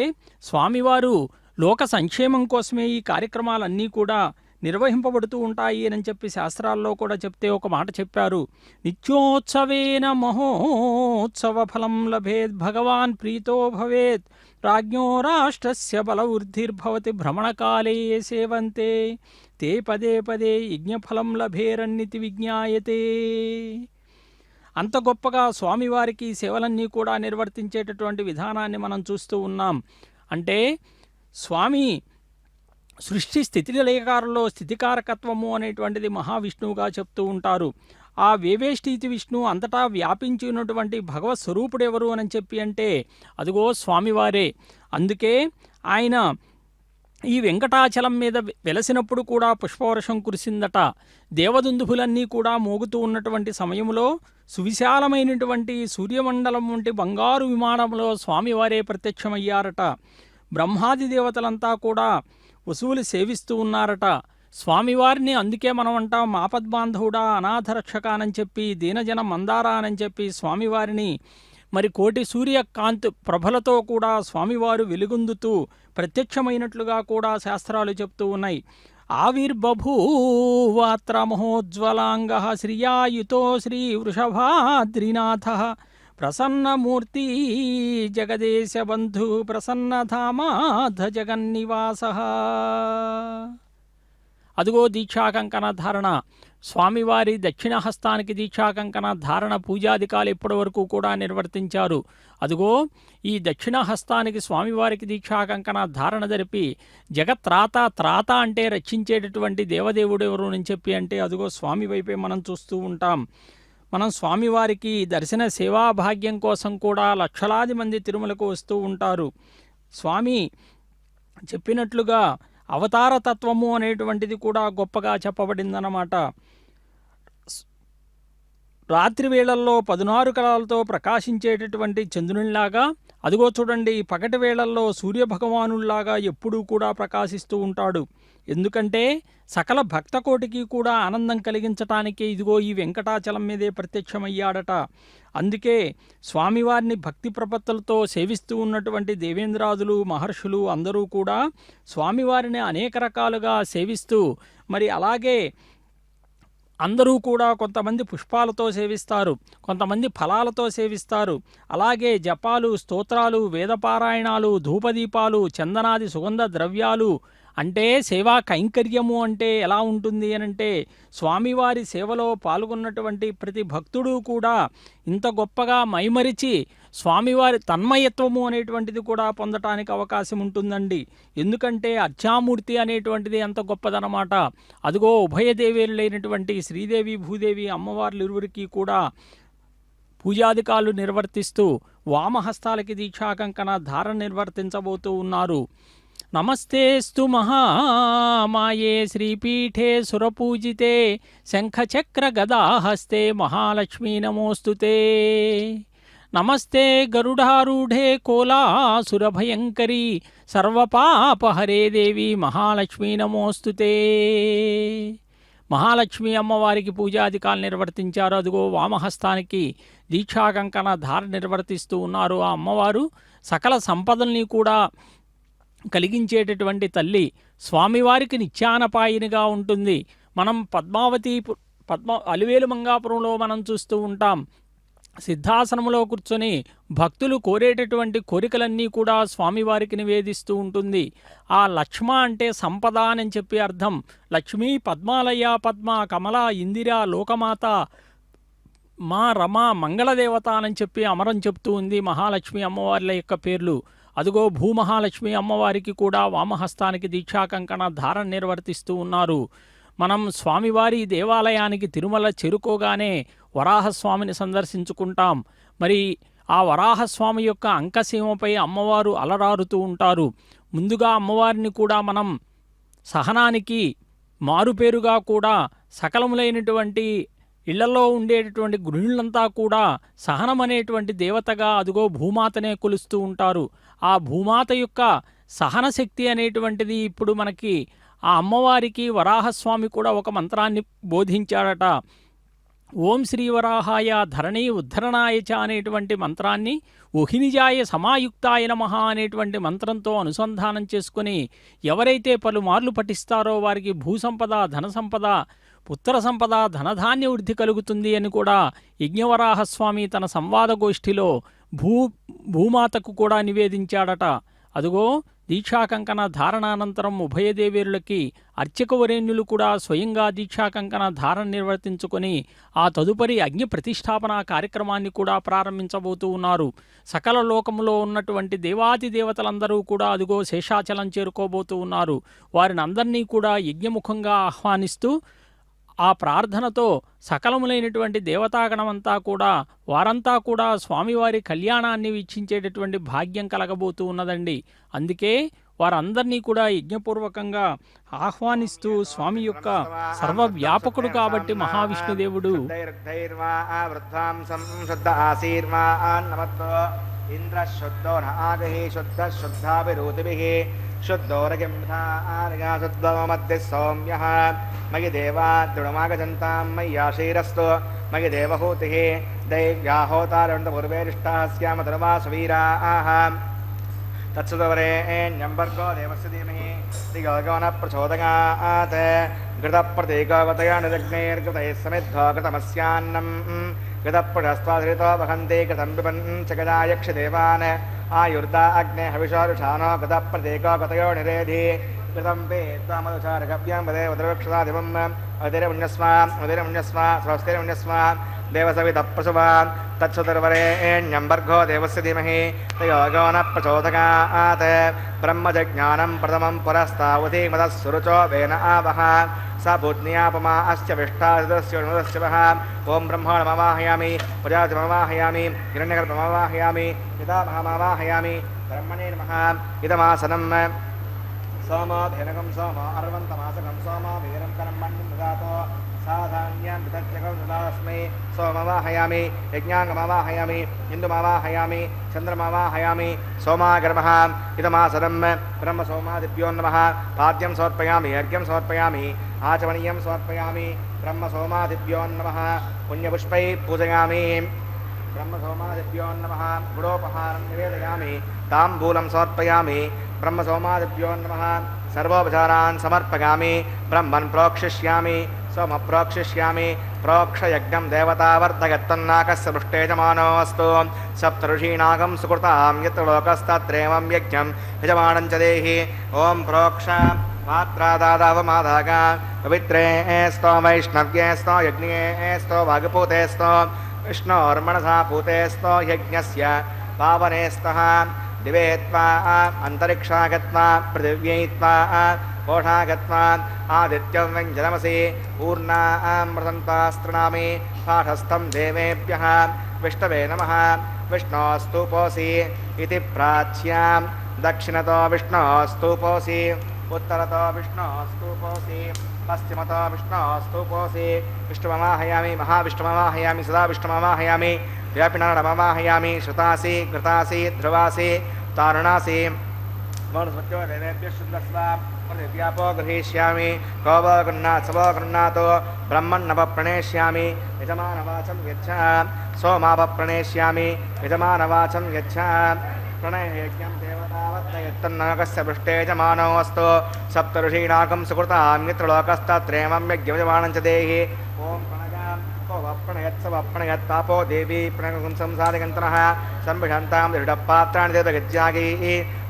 B: స్వామివారు లోక సంక్షేమం కోసమే ఈ కార్యక్రమాలన్నీ కూడా నిర్వహింపబడుతూ ఉంటాయి అని చెప్పి శాస్త్రాల్లో కూడా చెప్తే ఒక మాట చెప్పారు. నిత్యోత్సవేన మహోత్సవ ఫలం లభేత్ భగవాన్ ప్రీతో భవేత్ రాజ్ఞో రాష్ట్రస్య బలవృద్ధిర్భవతి భ్రమణకాలే సేవంతే తే పదే పదే యజ్ఞఫలం లభేరన్నితి విజ్ఞాయతే. అంత గొప్పగా స్వామివారికి సేవలన్నీ కూడా నిర్వర్తించేటటువంటి విధానాన్ని మనం చూస్తూ ఉన్నాం. అంటే స్వామి సృష్టి స్థితిలయకారంలో స్థితికారకత్వము అనేటువంటిది మహావిష్ణువుగా చెప్తూ ఉంటారు. ఆ వేవేష్టీతి విష్ణువు అంతటా వ్యాపించి ఉన్నటువంటి భగవత్ స్వరూపుడు ఎవరు అని చెప్పి అంటే అదిగో స్వామివారే. అందుకే ఆయన ఈ వెంకటాచలం మీద వెలసినప్పుడు కూడా పుష్పవర్షం కురిసిందట. దేవదుందుభులన్నీ కూడా మోగుతూ ఉన్నటువంటి సమయంలో సువిశాలమైనటువంటి సూర్యమండలం వంటి బంగారు విమానంలో స్వామివారే ప్రత్యక్షమయ్యారట. బ్రహ్మాది దేవతలంతా కూడా వసువులు సేవిస్తూ ఉన్నారట. స్వామివారిని అందుకే మనం అంటాం ఆపద్బాంధవుడా అనాథరక్షక అని చెప్పి దీనజన మందార అని చెప్పి స్వామివారిని మరి కోటి సూర్యకాంతి ప్రభలతో కూడా స్వామివారు వెలుగొందుతూ ప్రత్యక్షమైనట్లుగా కూడా శాస్త్రాలు చెప్తూ ఉన్నాయి. ఆవిర్బభూవాత్ర మహోజ్వలాంగ శ్రియాయుతో శ్రీ వృషభాద్రినాథ ప్రసన్నమూర్తి జగదేశబంధు ప్రసన్నధామాధ జగన్నివాస. అదుగో దీక్షాకంకణ ధారణ. స్వామివారి దక్షిణ హస్తానికి దీక్షాకంకణ ధారణ పూజాధికాలు ఇప్పటి వరకు కూడా నిర్వర్తించారు. అదుగో ఈ దక్షిణ హస్తానికి స్వామివారికి దీక్షాకంకణ ధారణ జరిపి జగత్రాత త్రాత అంటే రక్షించేటటువంటి దేవదేవుడు ఎవరు అని చెప్పి అంటే అదుగో స్వామి వైపే మనం చూస్తూ ఉంటాం. మనం స్వామివారికి దర్శన సేవాభాగ్యం కోసం కూడా లక్షలాది మంది తిరుమలకు వస్తూ ఉంటారు. స్వామి చెప్పినట్లుగా అవతార తత్వము అనేటువంటిది కూడా గొప్పగా చెప్పబడిందన్నమాట. రాత్రి వేళల్లో 16 కళలతో ప్రకాశించేటటువంటి చంద్రునిలాగా అదిగో చూడండి పగటి వేళల్లో సూర్యభగవానుల్లాగా ఎప్పుడూ కూడా ప్రకాశిస్తూ ఉంటాడు. ఎందుకంటే సకల భక్తకోటికి కూడా ఆనందం కలిగించటానికి ఇదిగో ఈ వెంకటాచలం మీదే ప్రత్యక్షమయ్యాడట. అందుకే స్వామివారిని భక్తి ప్రపత్తులతో సేవిస్తూ ఉన్నటువంటి దేవేంద్రాదులు మహర్షులు అందరూ కూడా స్వామివారిని అనేక రకాలుగా సేవిస్తూ మరి అలాగే అందరూ కూడా కొంతమంది పుష్పాలతో సేవిస్తారు, కొంతమంది ఫలాలతో సేవిస్తారు. అలాగే జపాలు, స్తోత్రాలు, వేదపారాయణాలు, ధూపదీపాలు, చందనాది సుగంధ ద్రవ్యాలు అంటే సేవా కైంకర్యము అంటే ఎలా ఉంటుంది అనంటే స్వామివారి సేవలో పాల్గొన్నటువంటి ప్రతి భక్తుడు కూడా ఇంత గొప్పగా మైమరిచి స్వామివారి తన్మయత్వము అనేటువంటిది కూడా పొందటానికి అవకాశం ఉంటుందండి. ఎందుకంటే అర్చామూర్తి అనేటువంటిది అంత గొప్పదనమాట. అదిగో ఉభయదేవేరులైనటువంటి శ్రీదేవి భూదేవి అమ్మవార్లు ఇరువురికి కూడా పూజాధికాలు నిర్వర్తిస్తూ వామహస్తాలకి దీక్షాకంకణ ధారణ నిర్వర్తించబోతూ ఉన్నారు. నమస్తేస్తు మహామాయే శ్రీపీఠే సురపూజితే శంఖచక్ర గదాహస్తే మహాలక్ష్మీ నమోస్తుతే. నమస్తే గరుడారూఢే కోలాసురభయంకరీ సర్వపాపహరే దేవి మహాలక్ష్మీ నమోస్తుతే. మహాలక్ష్మి అమ్మవారికి పూజాధికాలు నిర్వర్తించారు. అదిగో వామహస్తానికి దీక్షాకంకణ ధారణ నిర్వర్తిస్తూ ఉన్నారు. ఆ అమ్మవారు సకల సంపదల్ని కూడా కలిగించేటటువంటి తల్లి. స్వామివారికి నిత్యానపాయినిగా ఉంటుంది. మనం అలివేలు మంగాపురంలో మనం చూస్తూ ఉంటాం. సిద్ధాసనంలో కూర్చొని భక్తులు కోరేటటువంటి కోరికలన్నీ కూడా స్వామివారికి నివేదిస్తూ ఉంటుంది. ఆ లక్ష్మ అంటే సంపద అని చెప్పి అర్థం. లక్ష్మీ పద్మాలయ పద్మ కమల ఇందిర లోకమాత మా రమ మంగళదేవత అని చెప్పి అమరం చెప్తూ ఉంది మహాలక్ష్మి అమ్మవార్ల యొక్క పేర్లు. అదిగో భూమహాలక్ష్మి అమ్మవారికి కూడా వామహస్తానికి దీక్షాకంకణ ధారణ నిర్వర్తిస్తూ ఉన్నారు. మనం స్వామివారి దేవాలయానికి తిరుమల చేరుకోగానే వరాహస్వామిని సందర్శించుకుంటాం. మరి ఆ వరాహస్వామి యొక్క అంకసీమపై అమ్మవారు అలరారుతూ ఉంటారు. ముందుగా అమ్మవారిని కూడా మనం సహనానికి మారుపేరుగా కూడా సకలములైనటువంటి ఇళ్లలో ఉండేటటువంటి గృహిణులంతా కూడా సహనం అనేటువంటి దేవతగా అదిగో భూమాతనే కొలుస్తూ ఉంటారు. ఆ భూమాత యొక్క సహనశక్తి అనేటువంటిది ఇప్పుడు మనకి ఆ అమ్మవారికి వరాహస్వామి కూడా ఒక మంత్రాన్ని బోధించాడట. ఓం శ్రీవరాహాయ ధరణీ ఉద్ధరణాయ చ అనేటువంటి మంత్రాన్ని ఓహినిజాయ సమాయుక్తాయ నమః అనేటువంటి మంత్రంతో అనుసంధానం చేసుకుని ఎవరైతే పలుమార్లు పఠిస్తారో వారికి భూసంపద ధనసంపద పుత్ర సంపద ధనధాన్య వృద్ధి కలుగుతుంది అని కూడా యజ్ఞవరాహస్వామి తన సంవాద గోష్ఠిలో భూమాతకు కూడా నివేదించాడట. అదుగో దీక్షాకంకణ ధారణానంతరం ఉభయదేవేరులకి అర్చకవరేణ్యులు కూడా స్వయంగా దీక్షాకంకణ ధారణ నిర్వర్తించుకొని ఆ తదుపరి అగ్ని ప్రతిష్టాపన కార్యక్రమాన్ని కూడా ప్రారంభించబోతూ ఉన్నారు. సకల లోకములో ఉన్నటువంటి దేవాది దేవతలందరూ కూడా అదుగో శేషాచలం చేరుకోబోతూ ఉన్నారు. వారిని అందరినీ కూడా యజ్ఞముఖంగా ఆహ్వానిస్తూ ఆ ప్రార్థనతో సకలములైనటువంటి దేవతాగణమంతా కూడా వారంతా కూడా స్వామివారి కళ్యాణాన్ని వీక్షించేటటువంటి భాగ్యం కలగబోతూ ఉన్నదండి. అందుకే వారందరినీ కూడా యజ్ఞపూర్వకంగా ఆహ్వానిస్తూ స్వామి యొక్క సర్వవ్యాపకుడు కాబట్టి మహావిష్ణుదేవుడు
A: సౌమ్య మయి దేవా దృఢమాగజంతాం మయ్యాశీరస్తు మయి దేవహూతి దైవ్యాహోతారండపూర్వేరిష్టాస్యామ ధర్వాసవీరాః తత్సదవరేణ్యంబర్గో దేవస్య ధీమహి ధియోగోన ప్రచోదయాత్ ఘృతప్రతీకవతయా నిదగ్నేర్ఘృతైः సమిద్ధో ఘృతమస్యాన్నం ఘృతప్రజస్త్వాధృతో వహంతి ఘృతం పిబన్ చ గజాయక్షదేవాన్ ఆయుర్దా అగ్నే హవిషారుషానో ఘృతప్రతీకో గతయో నిరేధి ఘృతం పేత్వామధుచారగవ్యం వదేవ ద్రవక్షదాదివం ఉదిరముణ్యస్వ స్వస్తిరముణ్యస్వ దేవసవితప్రసువ తత్సుదర్వరేణ్యంబర్గో దేవస్య ధీమహి ధియోగో న ప్రచోదయాత్ బ్రహ్మజజ్ఞానం ప్రథమం పురస్తావతి మదస్సురుచో వేన ఆవహ స భూజ్ఞాపమా అస్య విష్టాదస్య వహ ఓం బ్రహ్మాణమవాహయామి ప్రజాతిమవాహయామి హిరణ్యగర్భమవాహయామి పితామహమవాహయామి బ్రహ్మణే నమః ఇదమాసనం సోమోధేనకం సోమో అర్వంతమాసకం సోమో వీరం కర్మణ్యం దదాతో సాధాన్యం విదత్యకం దదాస్మై సోమవాహయామి యజ్ఞాంగమవాహయామి ఇందుమవాహయామి చంద్రమవాహయామి సోమాగర్భః ఇదమాసనం బ్రహ్మ సోమాదిభ్యో నమః పాద్యం సమర్పయామి అర్ఘ్యం సమర్పయామి ఆచమనీయం సమర్పయామి బ్రహ్మ సోమాదిభ్యో నమః పుణ్యపుష్పై పూజయామి బ్రహ్మ సోమాదిభ్యో నమః గుడోపహారం నివేదయామి తాంబూలం సమర్పయామి బ్రహ్మ సోమాదిభ్యో నమః సర్వోపచారాన్ సమర్పయామి బ్రహ్మన్ ప్రోక్షిష్యామి సోమ ప్రోక్షిష్యామి ప్రోక్షయజ్ఞం దేవతావర్ధగత్తన్నాకస్య పృష్టేజమానోऽस्तु సప్తఋషీణాగం సుకృతాం యత్ర లోకస్తత్రేవం యజ్ఞం యజమానం చ దేహి ఓం ప్రోక్ష మాత్రాదాదావమాదాగా పవిత్రే स्तो వైష్ణవ్యే स्तो యజ్ఞే स्तो వాగపూతే स्तो విష్ణోర్మణసా పూతే स्तो యజ్ఞస్య పావనే స్తః दिवे त्वा अंतरिक्षा गत्वा पृथिव्यै त्वा कोषा गत्वा आदित्यं व्यञ्जनमसि पूर्णामृतन्तास्त्रणामि पाठस्थं देवेभ्यः विष्णवे नमः विष्णोस्तूपोऽसि इति प्राच्यां दक्षिणतो विष्णोस्तूपोऽसि उत्तरतो विष्णोस्तूपोऽसि पश्चिमतो विष्णोस्तूपोऽसि विष्णुमवाहयामि महाविष्णुमवाहयामि सदा विष्णुमवाहयामि व्यापिनाडमवाहयामि श्रुतासि कृतासि ध्रुवासि तारुणासि वनस्पत्यो देवेभ्यः शुद्धस्व व्यापो गृहीष्यामि कौवो गृह्णात् सवो गृह्णातो ब्रह्मण्णवप्रणेष्यामि यजमानवाचं यच्छ सोमावप्रणेष्यामि यजमानवाचं यच्छ प्रणययज्ञं देवतावत्तयत्तन्नागस्य पृष्ठे यजमानोऽस्तु सप्तऋषीणाकं सुकृतां यत्र लोकस्तत्रेमं यज्ञयजमानं च देहि ॐ प्रणयत्सवप्रणयत्तापो देवी प्रणयं संसारिकन्तनः संविषन्तां दृढपात्राणि देवगज्जागी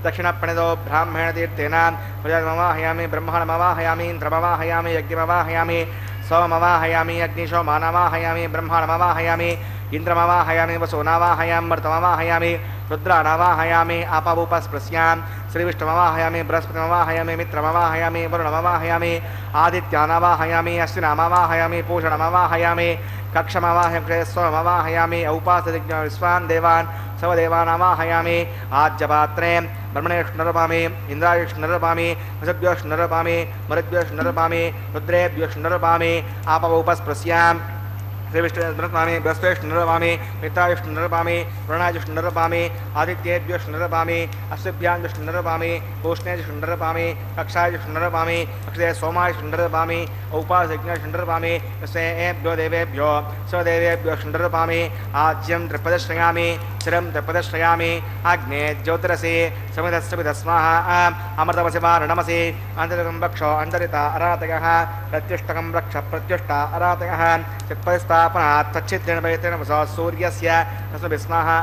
A: दक्षिणप्रणितो ब्राह्मण तीर्थेन प्रजामवाहयामि ब्रह्मणमवाहयामि इन्द्रमवाहयामि यज्ञमवाहयामि सोममवाहयामि अग्निशोमानवाहयामि ब्रह्मणमवाहयामि इन्द्रमवाहयामि वसुनावाहयामि मर्तमवाहयामि रुद्रानवाहयामि आपवुपस्पृश्यां श्रीविष्णुमवाहयामि बृहस्पतिमवाहयामि मित्रमवाहयामि वरुणमवाहयामि आदित्यानवाहयामि अश्विनामवाहयामि पूषणमवाहयामि कक्षमवाहयामि सोममवाहयामि औपासदिज्ञ विश्वान् देवान् सर्वदेवानावाहयामि आज्यपात्रे ब्रह्मणेष्णुरपामि इन्द्रायुष्णुरपामि वसुभ्योष्णुरपामि मरुद्भ्योष्णुरपामि रुद्रेभ्योष्णुरपामि आपवुपस्पृश्यां श्रीविष्णुस्मृतपामि बृहस्पतिष्णुरपामि मित्रायुष्णुरपामि प्रणायुष्णुरपामि आदित्येभ्युष्णुरपामि अश्विभ्याञ्जुष्णुरपामि पूष्णेजुष्णुरपामि कक्षायुष्णुरपामि अक्षये सोमायुष्णुरपामि औपासयज्ञुष्णुरपामि एभ्यो देवेभ्यो स्वदेवेभ्यो शुण्डरपामि आज्यं त्रिपदश्रयामि शिरं त्रिपदश्रयामि अग्ने ज्योतिरसि समिधस्वाहा अमृतमसिमारणमसि अन्तरिकं रक्षो अन्तरिता अरातयः प्रत्युष्टकं रक्ष प्रत्युष्टा अरातयः चित्पतिस्थापनात् तच्छिद्रेण वैत्रेण वसो सूर्यस्य तस्मै स्वाहा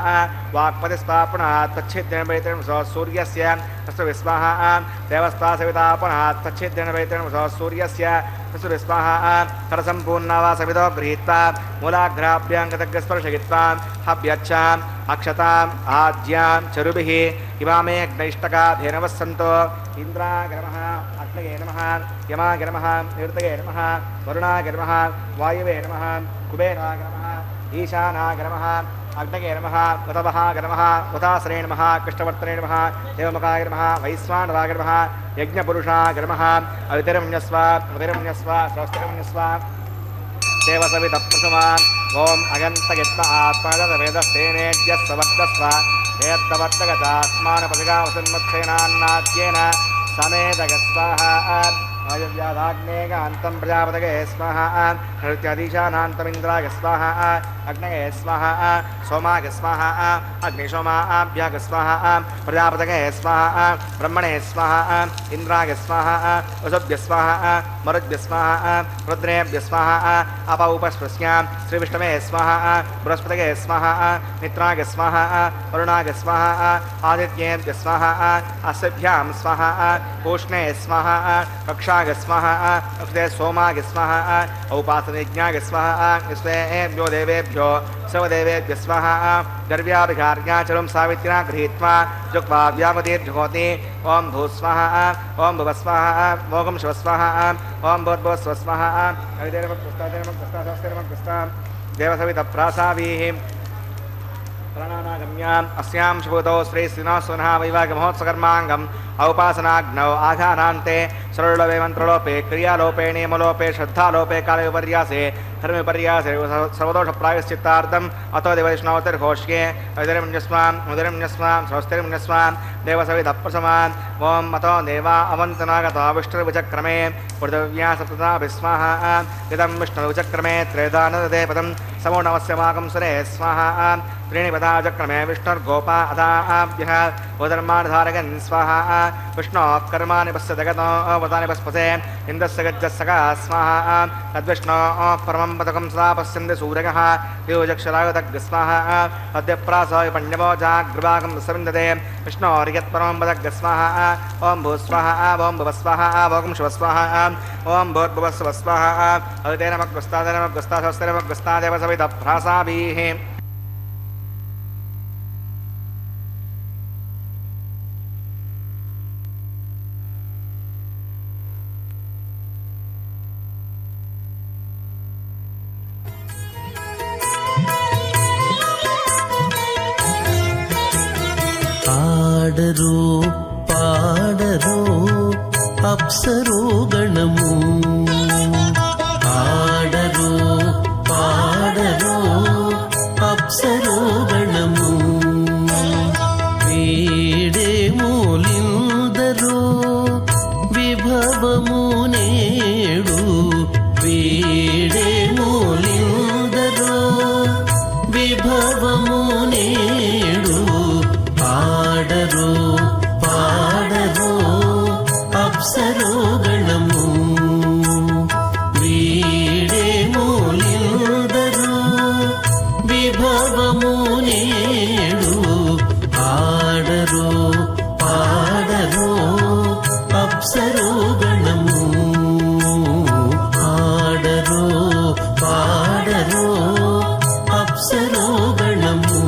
A: वाक्पतिस्थापनात् तच्छिद्रेण वैत्रेण वसो सूर्यस्य तस्मै स्वाहा देवस्था सवितापनात् तच्छिद्रेण वैत्रेण वसो सूर्यस्य तस्मै स्वाहा करसम्पूर्णा वा सवितो गृहीत्वा मूलाग्राभ्यां गतग्स्पर्शयित्वा हव्यच्छाम् अक्षताम् आज्यां चरुभिः इमामे अग्नैष्टका धेनवः सन्तो इन्द्राय नमः अग्नये नमः यमाय नमः निवृतये नमः वरुणाय नमः वायवे नमः कुबेराय नमः ईशानाय नमः अग्नये नमः उतवहाय नमः उतासने नमः कृष्णवर्तने नमः देवमुखाय नमः वैश्वानराय नमः यज्ञपुरुषाय नमः अवितिरम्यस्व उतिरम्यस्व स्वस्तिरम्यस्व देवसवितप्रसमान् ओम अगन्तयत्न आत्मगतवेदस्तेनेद्यः सवर्धस्व एत्तवर्तगतात्मानपदिगावसन्मत्सेनान्नाद्येन समेतगस्वाहा अयव्याधाग्नेगान्तं प्रजापतये स्वाहा नृत्याधीशानान्तमिन्द्राय स्वाहा अग्नये स्वाहा सोमाय स्वाहा अग्निशोमाभ्याग स्वाहा प्रजापतये स्वाहा ब्रह्मणे स्वाहा इन्द्राय स्वाहा वसुभ्य स्वाहा मरुद्भ्य स्वाहा रुद्रेभ्य स्वाहा अपौपस्पृश्यां श्रीविष्णवे स्वाहा बृहस्पतये स्वाहा मित्राय स्वाहा वरुणाय स्वाहा आदित्येभ्य स्वाहा अस्भ्यां स्वाहा पूष्णे स्वाहा कक्षाय स्वाहा अक्षते सोमाय स्वाहा औपासनयज्ञाय स्वाहा स्वेभ्यो देवेभ्यो सर्वदेवेभ्य स्वाहा गर्व्याभिघार्याचलं सावित्रिना गृहीत्वा जुक्त्वा व्यामतीर्जुहोति ओं भूस्वाहा ओं भुवस्वाहा ओं शिवस्वाहा ओं भूर्भुवस्वस्वाहा देवसवितप्रासावीः प्राणानागम्याम् अस्यां शुभतो श्रीश्रीनिवासनः वैवाहिकमहोत्सवकर्माङ्गम् औपासनाग्नौ आघानान्ते सरलोपे मन्त्रलोपे क्रियालोपे नियमलोपे श्रद्धालोपे कालविपर्यासे धर्मविपर्यासे सर्वदोषप्रायश्चित्तार्थम् अतो देवैष्णवतिर्घोष्ये उदरम्यस्वां स्वस्तिर्म्यस्वां देवसवितप्रसमान् ओं अतो देवा अवन्तनागता विष्णुर्विचक्रमे पृथिव्या सप्तनाभिस्वाहा इदं विष्णुर्विचक्रमे त्रेधानदते पदं समो नमस्यमाकं सुरे स्वाहा त्रीणि पदा चक्रमे विष्णुर्गोपा अदाभ्यः उदर्मानधारगन् स्वाहा विष्णोः कर्माणि पश्य जगतो वदानि पस्पसे इन्द्रस्य गज्जस्सका स्वाहा तद्विष्णोः परमं पदकं सदा पश्यन्ति सूर्यः योजक्षरायुतग् स्वाहा अद्यप्रासय पण्यवो जाग्रवाकं सविन्दते विष्णोर्यत्परमं पदग् स्वाहा ओं भूस्वाहा ओं भुवस्वाहा ओं शिवस्वाहा ओं भूर्भुवस्वस्वाहा अदितेनमग्रस्तादेव सवितप्रासाभिः
C: ఆడరో పాడరో అప్సరో గణము ఆడరో పాడరో అప్సరో గణము వేడే మూలిందరో విభవము నేడు వేడే మూలిందరో విభవము నేడు పాడరో పాడరో అప్సరో గణము వీడే మూలిందరో విభవము నేడు ఆడరో పాడరో అప్సరో గణము ఆడరో పాడరో అప్సరో గణము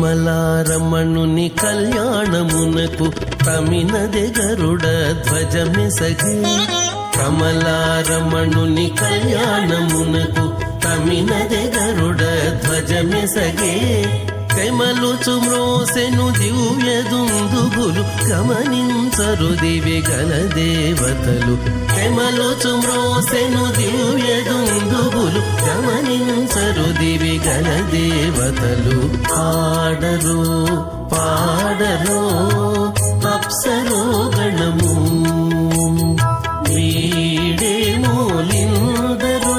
C: కమలారమణుని కళ్యాణమునకు తమినదె గరుడ ధ్వజమెసగే కమలారమణుని కళ్యాణమునకు తమినదె గరుడ ధ్వజమెసగే తెమలుచు మ్రోసెను దివ్య దుందుగులు గమనించరు దివి గల దేవతలు తెమలుచు మ్రోసెను దివ్య దుందుగులు గమనించరు దివి గల దేవతలు ఆడరు పాడరు అప్సరో గణము వీడే మూలిందరు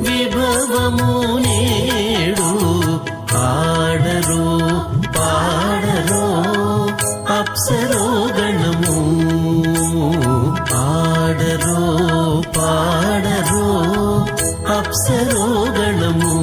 C: విభవము నేడు ఆడరు పాడరు అప్సరో గణము ఆడరు పాడరు అప్సరో గణము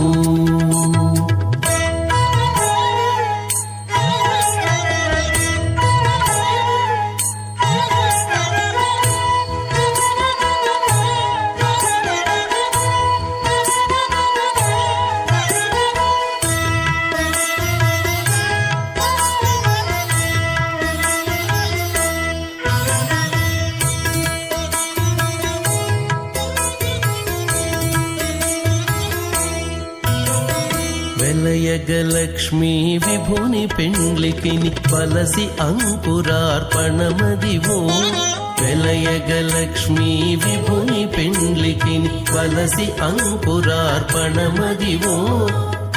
C: వెలయగలక్ష్మీ విభుని పెండ్లికిని బలసి అంకురార్పణమదివో వెలయగలక్ష్మీ విభుని పెండ్లికిని బలసి అంకురార్పణమదివో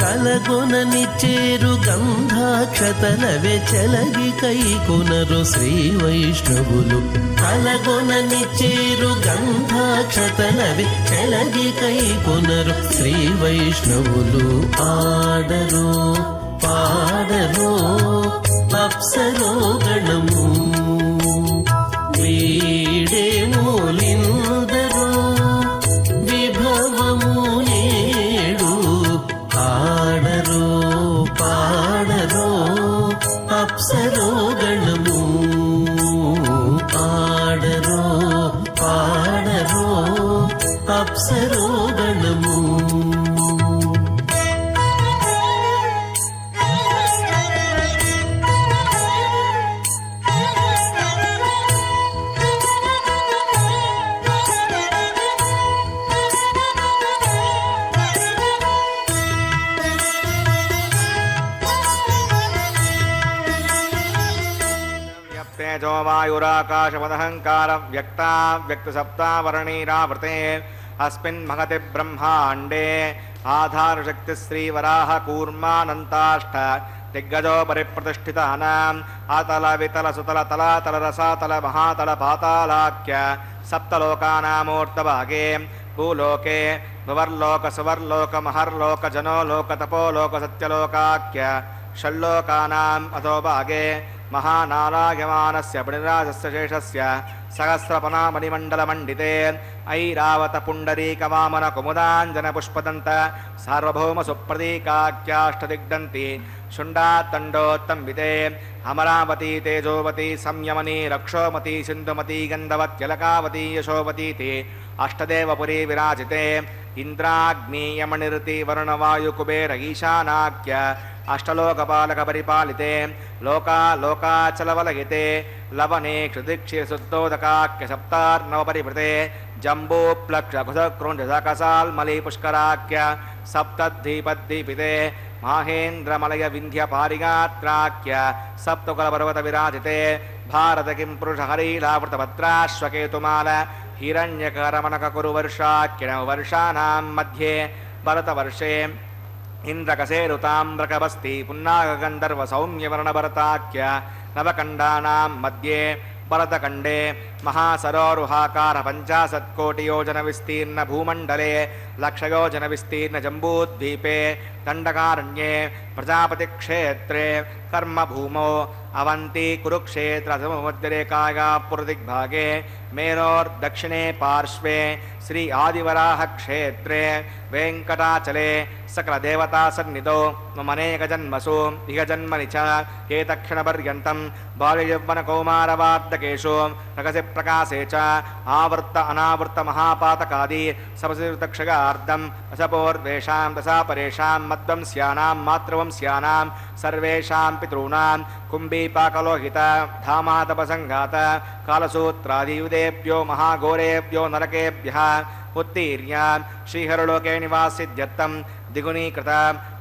C: కలగొనని చేరు గంధాక్షతల వెచలగి కైకొనరు శ్రీ వైష్ణవులు కలగొనని చేరు గంధాక్షతల వెచలగి కైకొనరు శ్రీ వైష్ణవులు ఆడరు పాడరు అప్సరో గణము వీడే మూలిందరు విభవము నేడు ఆడరు పాడరు అప్సరో గణము ఆడరు పాడరు అప్సరో గణము
A: तेजो वायुराकाशमदहङ्कारं व्यक्ता व्यक्तसप्तावरणीरावृते अस्मिन् महति ब्रह्माण्डे आधारशक्तिश्रीवराह कूर्मानन्ताष्ट दिग्गजो परिप्रतिष्ठितानाम् अतल वितल सुतल तलातल रसातल महातल पातालाख्य सप्तलोकानामूर्तभागे भूलोके भुवर्लोक सुवर्लोक महर्लोक जनोलोक तपोलोक सत्यलोकाख्य षल्लोकानाम् अधोभागे महानारायमानस्य पुण्यराजस्य शेषस्य सहस्रपनामणिमण्डलमण्डिते ऐरावत पुण्डरीकवामन कुमुदाञ्जनपुष्पदन्त सार्वभौमसुप्रतीकाख्याष्टदिग्दन्ति शुण्डात्तण्डोत्तम्बिते अमरावती तेजोवती संयमनी रक्षोमती सिन्धुमती गन्धवत्यलकावती यशोवतीति अष्टदेवपुरी विराजिते इंद्राग्नीयमनिरति वरुणवायुकुबेर ईशानाख्य अष्टलोकपालक परिपालिते लोका लोकाचलवलगिते लवने क्षुदिक्षि शुद्धोदकाख्य सप्तार्णवपरिवृते जम्बूप्लक्षघुसक्रोञ्जकसाल्मली पुष्कराख्य सप्तद्वीपद्वीपिते माहेन्द्रमलय विन्ध्यपारिगात्राख्य सप्तकुलपर्वत विराजिते भारत किं पुरुष हरीलावृतभद्राश्वकेतुमाल हिरण्यकरमणककुरुवर्षाख्य वर्षाणां मध्ये भरतवर्षे इंद्रकसेरुताम्रकबस्ति पुन्नागगन्धर्व सौम्यवर्णभरताख्य नवकण्डानां मध्ये भरतखण्डे महासरोरुहाकार 50 योजन विस्तीर्ण भूमण्डले लक्षयोजन विस्तीर्ण जम्बूद्वीपे दण्डकारण्ये प्रजापतिक्षेत्रे कर्मभूमौ अवंती कुरुक्षेत्र सममध्यरेखाया पूर्वदिग्भागे मेरोर्दक्षिणे पार्श्वे श्री आदिवराह क्षेत्रे वेंकटाचले सकल देवता सन्निधौ ममनेक जन्मसु इह जन्मनि च ये दक्षिणपर्यन्तं बाल्ययौवनकौमारवार्धकेषु रकसि प्रकाशे च आवर्त अनावर्त महापातकादि सपसितक्षगार्धम् असपोर्वेषां दशापरेषां मद्वंस्यानां मातृवंस्यानां सर्वेषां पितॄणां कुम्भीपाकलोहित धामातपसङ्घात कालसूत्रादियुधेभ्यो महाघोरेभ्यो नरकेभ्यः उत्तीर्य श्रीहरलोके निवासित्यर्थं द्विगुणीकृत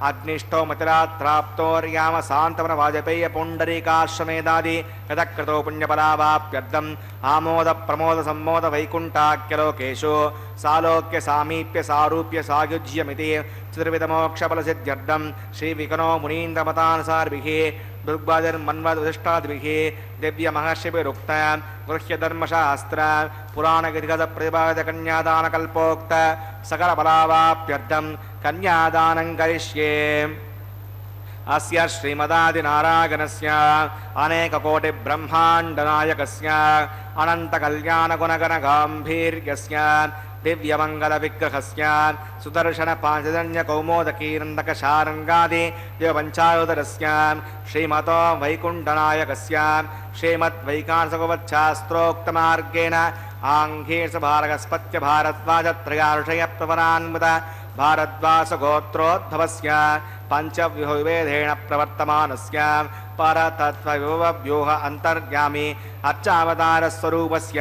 A: अग्निष्ठो मतिरात्राप्तोर्याम सान्तवन वाजपेय पुण्डरीकाश्वमेधादि यतकृतो पुण्यफलावाप्यर्थम् आमोद प्रमोद सम्मोद वैकुण्ठाख्यलोकेषु सालोक्य सामीप्य सारूप्य सायुज्यमिति चतुर्विधमोक्षफलसिद्ध्यर्थं श्रीविकनो मुनीन्द्रमतानुसारिभिः दुर्गादिर्मन्वदुष्टादिभिः दिव्यमहर्षिभिरुक्त गृह्यधर्मशास्त्र पुराणगिरिगतप्रतिपादकन्यादानकल्पोक्त सकलफलावाप्यर्थं कन्यादानं करिष्ये। अस्य श्रीमदादिनारायणस्य अनेककोटिब्रह्माण्डनायकस्य अनन्तकल्याणगुणगणगाम्भीर्यस्य दिव्यमङ्गलविग्रहस्य सुदर्शनपाञ्चजन्यकौमोदकीनन्दकशारङ्गादि दिव्यपञ्चायुधरस्य श्रीमतो वैकुण्ठनायकस्य श्रीमद्वैकानसगोवच्छास्त्रोक्तमार्गेण आङ्घीर्षभारगस्पत्य भारद्वाजत्रयार्षयप्रवरान्वित भारद्वासगोत्रोद्भवस्य पञ्चव्यूहविभेदेन प्रवर्तमानस्य परतत्त्वव्यूह अन्तर्यामी अर्चावतारस्वरूपस्य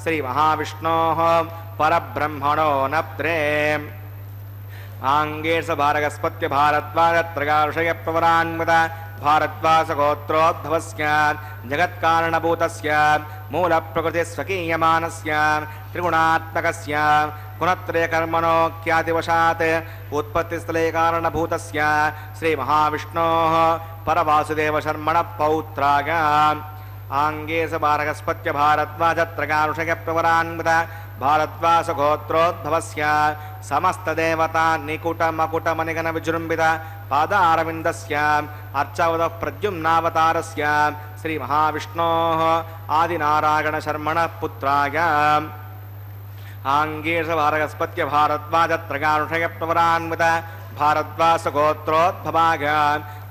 A: श्रीमहाविष्णोः परब्रह्मणो नप्त्रे आङ्गेर्षभारगस्पत्य भारद्वाजत्रयार्षयप्रवरान्वित भारद्वासगोत्रोद्भवस्य जगत्कारणभूतस्य मूलप्रकृतिस्वकीयमानस्य त्रिगुणात्मकस्य गुणत्रयकर्मणोऽख्यातिवशात् उत्पत्तिस्थले कारणभूतस्य श्रीमहाविष्णोः परवासुदेवशर्मणः पौत्राय आङ्गेर्षभारगस्पत्य भारद्वाजत्रयार्षयप्रवरान्वित भारद्वासगोत्रोद्भवस्य समस्तदेवता निकुटमकुटमनिगण विजृम्भित पादारविन्दस्य अर्चावतः प्रद्युम्नावतारस्य श्रीमहाविष्णोः आदिनारायणशर्मणः पुत्राय आङ्गेर्षभारगस्पत्य भारद्वाजत्रयार्षयप्रवरान्वित भारद्वासगोत्रोद्भवाय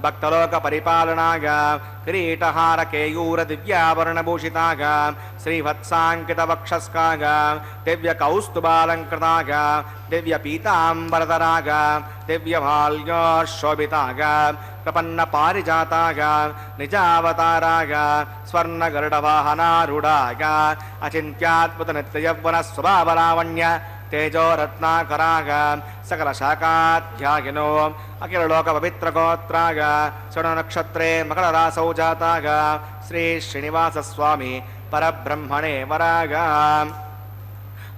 A: भक्तलोकपरिपालनाय किरीटहारकेयूरदिव्याभरणभूषिताय श्रीवत्साङ्कितवक्षस्काय दिव्यकौस्तुभालङ्कृताय दिव्यपीताम्बरधराय दिव्यमाल्योशोभिताय प्रपन्नपारिजाताय निजावताराय स्वर्णगरुडवाहनारूढाय अचिन्त्याद्भुतनित्ययौवनस्वभावलावण्य तेजोरत्नाकराय सकलशाखाध्यायिनो अखिललोकपवित्रगोत्राय षण्नक्षत्रे मकररासौ जाताय श्रीश्रीनिवासस्वामी परब्रह्मणे वराय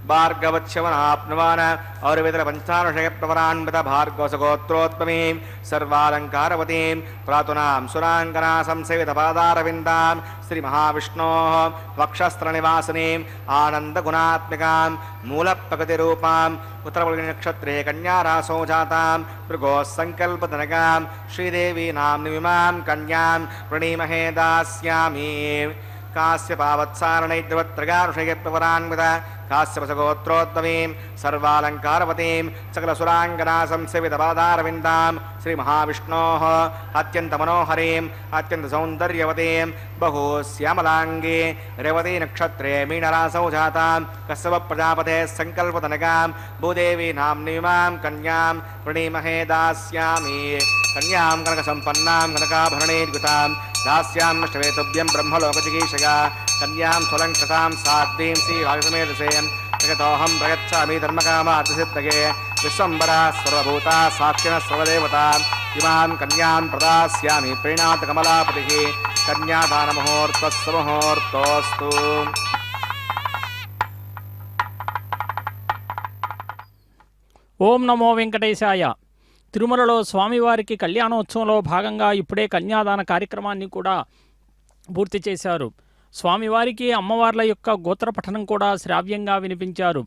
A: भार्गवच्छवनाप्नुवान् औरवितरपञ्चानुषयप्रवरान्वित भार्गवसगोत्रोत्तमीं सर्वालङ्कारवतीं प्रातुनां सुराङ्गना संसेवितपादारविन्दां श्रीमहाविष्णोः वक्षस्त्रनिवासिनीम् आनन्दगुणात्मिकां मूलप्रकृतिरूपां उत्तरफल्गुनीनक्षत्रे कन्यारासौ जातां भृगोः सङ्कल्पतनकां श्रीदेवी नाम्निमिमां कन्यां प्रणीमहे दास्यामि। काश्यपावत्सारणैर्द्रवत्रगारुषयप्रवरान्वित काश्यपसगोत्रोत्तमीं सर्वालङ्कारवतीं सकलसुराङ्गना संसेवितपादारविन्दां श्रीमहाविष्णोः अत्यन्तमनोहरीम् अत्यन्तसौन्दर्यवतीं बहुश्यामलाङ्गी रेवतीनक्षत्रे मीनरासौ जातां कश्यपप्रजापतेः सङ्कल्पतनकां भूदेवी नाम्नीमां कन्यां प्रणीमहे दास्यामि। कन्यां कनकसम्पन्नां कनकाभरणैर्युतां दास्यामष्टवेतुभ्यं ब्रह्मलोकजिगीषया कन्यां स्वलङ्कृतां साध्वीं श्रीवायुसमेधसेयं जगतोऽहं प्रगच्छामि धर्मकामार्थसिद्धये विश्वम्बरा सर्वभूता साक्षिणः सर्वदेवता इमां कन्यां प्रदास्यामि प्रीणातकमलापतिः कन्यादानमुहूर्तस्समुहूर्तोऽस्तु।
B: ఓం నమో వెంకటేశాయ. తిరుమలలో స్వామివారికి కళ్యాణోత్సవంలో భాగంగా ఇప్పుడే కన్యాదాన కార్యక్రమాన్ని కూడా పూర్తి చేశారు. స్వామివారికి అమ్మవార్ల యొక్క గోత్ర పఠనం కూడా శ్రావ్యంగా వినిపించారు.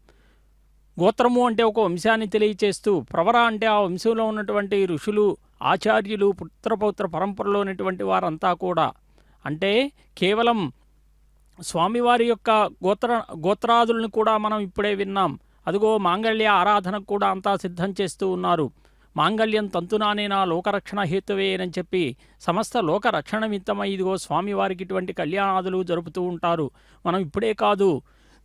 B: గోత్రము అంటే ఒక వంశాన్ని తెలియచేస్తూ, ప్రవర అంటే ఆ వంశంలో ఉన్నటువంటి ఋషులు, ఆచార్యులు, పుత్రపౌత్ర పరంపరలో ఉన్నటువంటి వారంతా కూడా, అంటే కేవలం స్వామివారి యొక్క గోత్రాదులను కూడా మనం ఇప్పుడే విన్నాం. అదిగో మాంగళ్య ఆరాధనకు కూడా అంతా సిద్ధం చేస్తూ ఉన్నారు. మాంగళ్యం తంతునానేనా లోకరక్షణ హేతువేనని చెప్పి సమస్త లోకరక్షణ నిమిత్తమై ఇదిగో స్వామివారికి ఇటువంటి కళ్యాణాదులు జరుపుతూ ఉంటారు. మనం ఇప్పుడే కాదు,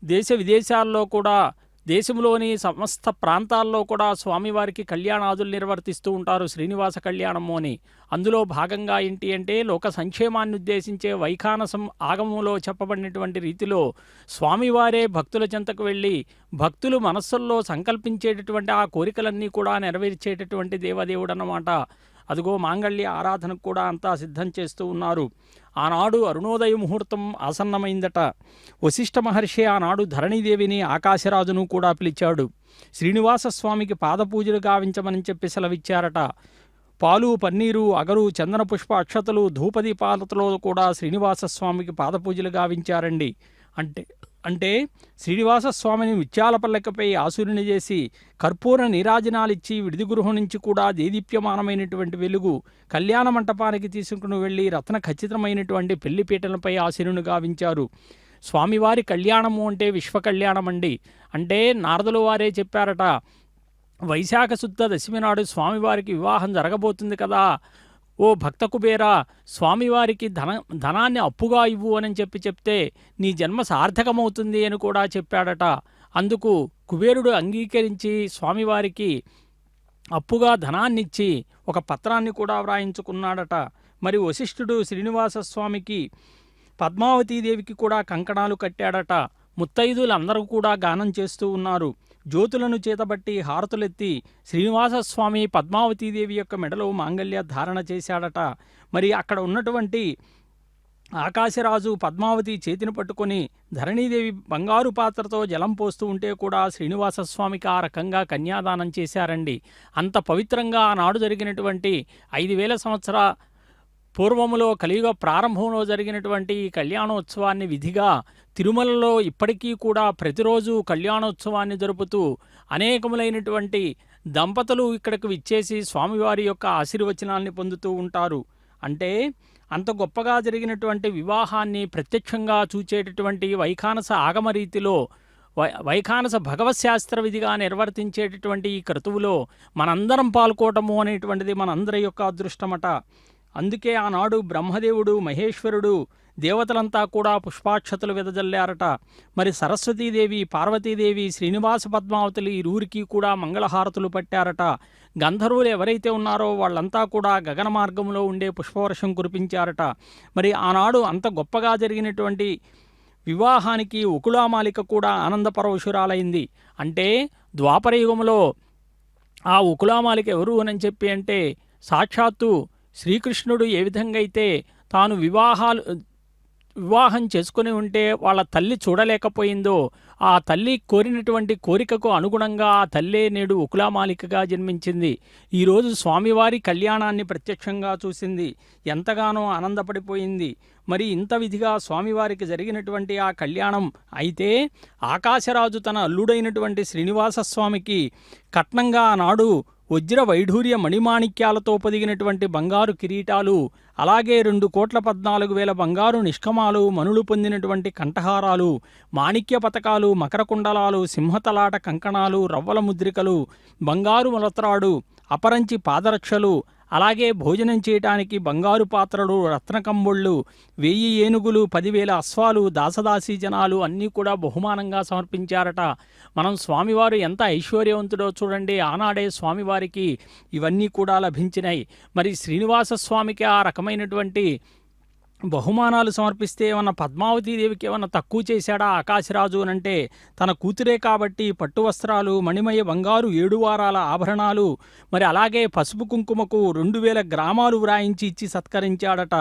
B: దేశ విదేశాల్లో కూడా, దేశంలోని సమస్త ప్రాంతాల్లో కూడా స్వామివారికి కళ్యాణాదులు నిర్వర్తిస్తూ ఉంటారు, శ్రీనివాస కళ్యాణము అని. అందులో భాగంగా ఏంటి అంటే లోక సంక్షేమాన్ని ఉద్దేశించే వైఖానసం ఆగమంలో చెప్పబడినటువంటి రీతిలో స్వామివారే భక్తుల చెంతకు వెళ్ళి భక్తులు మనస్సుల్లో సంకల్పించేటటువంటి ఆ కోరికలన్నీ కూడా నెరవేర్చేటటువంటి దేవదేవుడు అన్నమాట. అదిగో మాంగళ్య ఆరాధనకు కూడా అంతా సిద్ధం చేస్తూ ఉన్నారు. ఆనాడు అరుణోదయ ముహూర్తం ఆసన్నమైందట. వశిష్ఠ మహర్షి ఆనాడు ధరణీదేవిని ఆకాశరాజును కూడా పిలిచాడు. శ్రీనివాసస్వామికి పాదపూజలు గావించమని చెప్పి సెలవిచ్చారట. పాలు, పన్నీరు, అగరు, చందన పుష్ప అక్షతలు, ధూపదీపాలతో కూడా శ్రీనివాసస్వామికి పాదపూజలు గావించారండి. అంటే శ్రీనివాసస్వామిని ముత్యాలపల్లెకపై ఆసురుని చేసి కర్పూర నీరాజనాలిచ్చి విడిది గృహం నుంచి కూడా దేదీప్యమానమైనటువంటి వెలుగు కళ్యాణ మంటపానికి తీసుకుని వెళ్ళి రత్న ఖచ్చితమైనటువంటి పెళ్లిపీటలపై ఆశీనుని గావించారు. స్వామివారి కళ్యాణము అంటే విశ్వ కళ్యాణం అండి. అంటే నారదుల వారే చెప్పారట, వైశాఖ శుద్ధ దశమి నాడు స్వామివారికి వివాహం జరగబోతుంది కదా, ఓ భక్త కుబేరా, స్వామివారికి ధనాన్ని అప్పుగా ఇవ్వు అని చెప్తే నీ జన్మ సార్థకమవుతుంది అని కూడా చెప్పాడట. అందుకు కుబేరుడు అంగీకరించి స్వామివారికి అప్పుగా ధనాన్నిచ్చి ఒక పత్రాన్ని కూడా వ్రాయించుకున్నాడట. మరి వశిష్ఠుడు శ్రీనివాసస్వామికి పద్మావతీదేవికి కూడా కంకణాలు కట్టాడట. ముత్తైదులందరూ కూడా గానం చేస్తూ ఉన్నారు. జ్యోతులను చేతబట్టి హారతులెత్తి శ్రీనివాసస్వామి పద్మావతీదేవి యొక్క మెడలో మాంగళ్య ధారణ చేశాడట. మరి అక్కడ ఉన్నటువంటి ఆకాశరాజు పద్మావతి చేతిని పట్టుకొని ధరణీదేవి బంగారు పాత్రతో జలం పోస్తూ ఉంటే కూడా శ్రీనివాసస్వామికి ఆ రకంగా కన్యాదానం చేశారండి. అంత పవిత్రంగా ఆనాడు జరిగినటువంటి 5000 సంవత్సరాల పూర్వములో కలియుగ ప్రారంభంలో జరిగినటువంటి ఈ కళ్యాణోత్సవాన్ని విధిగా తిరుమలలో ఇప్పటికీ కూడా ప్రతిరోజు కళ్యాణోత్సవాన్ని జరుపుతూ అనేకములైనటువంటి దంపతులు ఇక్కడికి విచ్చేసి స్వామివారి యొక్క ఆశీర్వచనాల్ని పొందుతూ ఉంటారు. అంటే అంత గొప్పగా జరిగినటువంటి వివాహాన్ని ప్రత్యక్షంగా చూచేటటువంటి వైఖానస ఆగమ రీతిలో వైఖానస భగవశాస్త్ర విధిగా నిర్వర్తించేటటువంటి ఈ క్రతువులో మనందరం పాల్గొనటము అనేటువంటిది మనందరి యొక్క అదృష్టమట. అందుకే ఆనాడు బ్రహ్మదేవుడు, మహేశ్వరుడు, దేవతలంతా కూడా పుష్పాక్షతలు వెదజల్లారట. మరి సరస్వతీదేవి, పార్వతీదేవి, శ్రీనివాస పద్మావతులు ఇరువురికి కూడా మంగళహారతులు పట్టారట. గంధర్వులు ఎవరైతే ఉన్నారో వాళ్ళంతా కూడా గగన మార్గంలో ఉండే పుష్పవర్షం కురిపించారట. మరి ఆనాడు అంత గొప్పగా జరిగినటువంటి వివాహానికి ఉకులామాలిక కూడా ఆనందపరవశురాలైంది. అంటే ద్వాపరయుగంలో ఆ ఉకులామాలిక ఎవరు అని చెప్పి అంటే సాక్షాత్తు శ్రీకృష్ణుడు ఏ విధంగా అయితే తాను వివాహం చేసుకుని ఉంటే వాళ్ళ తల్లి చూడలేకపోయిందో ఆ తల్లి కోరినటువంటి కోరికకు అనుగుణంగా ఆ తల్లే నేడు ఉకులామాలికగా జన్మించింది. ఈరోజు స్వామివారి కళ్యాణాన్ని ప్రత్యక్షంగా చూసింది, ఎంతగానో ఆనందపడిపోయింది. మరి ఇంత విధిగా స్వామివారికి జరిగినటువంటి ఆ కళ్యాణం అయితే ఆకాశరాజు తన అల్లుడైనటువంటి శ్రీనివాసస్వామికి కట్నంగా ఆనాడు వజ్ర వైఢూర్య మణిమాణిక్యాలతో పొదిగినటువంటి బంగారు కిరీటాలు, అలాగే 2,14,000 బంగారు నిష్కమాలు, మనులు పొందినటువంటి కంఠహారాలు, మాణిక్య పతకాలు, మకర కుండలాలు, సింహతలాట కంకణాలు, రవ్వల ముద్రికలు, బంగారు మొలత్రాడు, అపరంచి పాదరక్షలు, అలాగే భోజనం చేయటానికి బంగారు పాత్రలు, రత్నకంబొళ్ళు, 1000 ఏనుగులు, 10,000 అశ్వాలు, దాసదాసీ జనాలు అన్నీ కూడా బహుమానంగా సమర్పించారట. మనం స్వామివారు ఎంత ఐశ్వర్యవంతుడో చూడండి. ఆనాడే స్వామివారికి ఇవన్నీ కూడా లభించినాయి. మరి శ్రీనివాస స్వామికి ఆ రకమైనటువంటి బహుమానాలు సమర్పిస్తే ఏమన్నా పద్మావతీదేవికి ఏమన్నా తక్కువ చేశాడా ఆకాశరాజు అనంటే తన కూతురే కాబట్టి పట్టు వస్త్రాలు, మణిమయ బంగారు 7 వారాల ఆభరణాలు, మరి అలాగే పసుపు కుంకుమకు 2,000 గ్రామాలు వ్రాయించి ఇచ్చి సత్కరించాడట.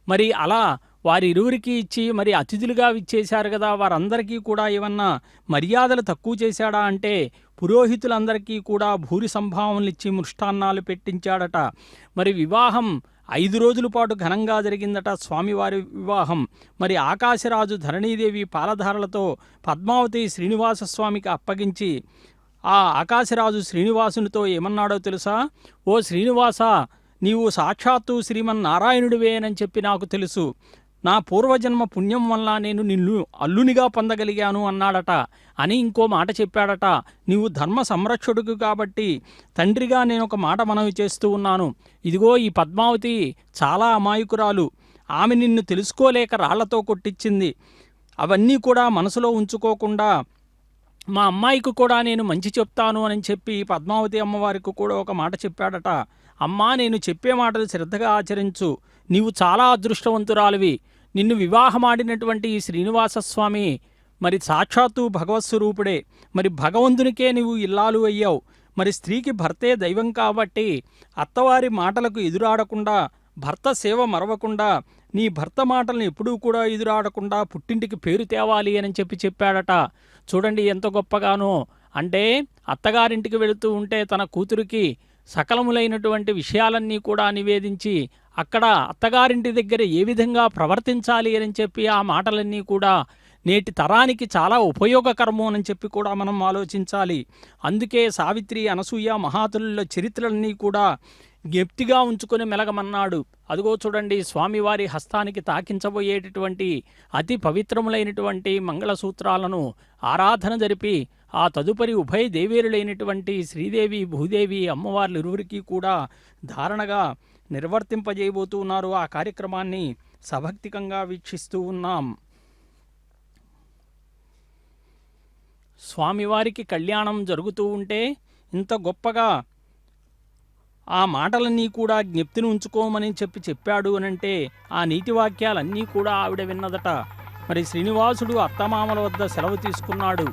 B: మరి అలా వారిరువురికి ఇచ్చి మరి అతిథులుగా ఇచ్చేశారు కదా, వారందరికీ కూడా ఏమన్నా మర్యాదలు తక్కువ చేశాడా అంటే పురోహితులందరికీ కూడా భూరి సంభావనలు ఇచ్చి మృష్టాన్నాలు పెట్టించాడట. మరి వివాహం 5 రోజుల పాటు ఘనంగా జరిగిందట స్వామివారి వివాహం. మరి ఆకాశరాజు ధరణీదేవి పాలధారలతో పద్మావతి శ్రీనివాసస్వామికి అప్పగించి ఆ ఆకాశరాజు శ్రీనివాసునితో ఏమన్నాడో తెలుసా? ఓ శ్రీనివాస, నీవు సాక్షాత్తు శ్రీమన్నారాయణుడివేనని చెప్పి నాకు తెలుసు. నా పూర్వజన్మ పుణ్యం వల్ల నేను నిన్ను అల్లునిగా పొందగలిగాను అన్నాడట. అని ఇంకో మాట చెప్పాడట, నీవు ధర్మ సంరక్షకుడు కాబట్టి తండ్రిగా నేను ఒక మాట మనవి చేస్తూ ఉన్నాను. ఇదిగో ఈ పద్మావతి చాలా అమాయకురాలు. ఆమె నిన్ను తెలుసుకోలేక రాళ్లతో కొట్టించింది. అవన్నీ కూడా మనసులో ఉంచుకోకుండా మా అమ్మాయికి కూడా నేను మంచి చెప్తాను అని చెప్పి పద్మావతి అమ్మవారికి కూడా ఒక మాట చెప్పాడట. అమ్మా, నేను చెప్పే మాటలు శ్రద్ధగా ఆచరించు. నీవు చాలా అదృష్టవంతురాలివి. నిన్ను వివాహమాడినటువంటి ఈ శ్రీనివాసస్వామి మరి సాక్షాత్తు భగవత్స్వరూపుడే. మరి భగవంతునికే నీవు ఇల్లాలు అయ్యావు. మరి స్త్రీకి భర్తే దైవం కాబట్టి అత్తవారి మాటలకు ఎదురాడకుండా, భర్త సేవ మరవకుండా, నీ భర్త మాటలను ఎప్పుడూ కూడా ఎదురాడకుండా పుట్టింటికి పేరు తేవాలి అని చెప్పాడట. చూడండి ఎంత గొప్పగానో. అంటే అత్తగారింటికి వెళుతూ ఉంటే తన కూతురికి సకలములైనటువంటి విషయాలన్నీ కూడా నివేదించి అక్కడ అత్తగారింటి దగ్గర ఏ విధంగా ప్రవర్తించాలి అని చెప్పి ఆ మాటలన్నీ కూడా నేటి తరానికి చాలా ఉపయోగకరము అని చెప్పి కూడా మనం ఆలోచించాలి. అందుకే సావిత్రి, అనసూయ మహాతల్లుల చరిత్రలన్నీ కూడా జ్ఞప్తిగా ఉంచుకొని మెలగమన్నాడు. అదిగో చూడండి, స్వామివారి హస్తానికి తాకించబోయేటటువంటి అతి పవిత్రములైనటువంటి మంగళసూత్రాలను ఆరాధన జరిపి ఆ తదుపరి ఉభయ దేవేరులైనటువంటి శ్రీదేవి, భూదేవి అమ్మవార్లు ఇరువురికి కూడా ధారణగా నిర్వర్తింపజేయబోతూ ఉన్నారు. ఆ కార్యక్రమాన్ని సభక్తికంగా వీక్షిస్తూ ఉన్నాం. స్వామివారికి కళ్యాణం జరుగుతూ ఉంటే ఇంత గొప్పగా ఆ మాటలన్నీ కూడా జ్ఞప్తిని ఉంచుకోమని చెప్పాడు అనంటే ఆ నీతి వాక్యాలన్నీ కూడా ఆవిడ విన్నదట. మరి శ్రీనివాసుడు అత్తమామల వద్ద సెలవు తీసుకున్నాడు.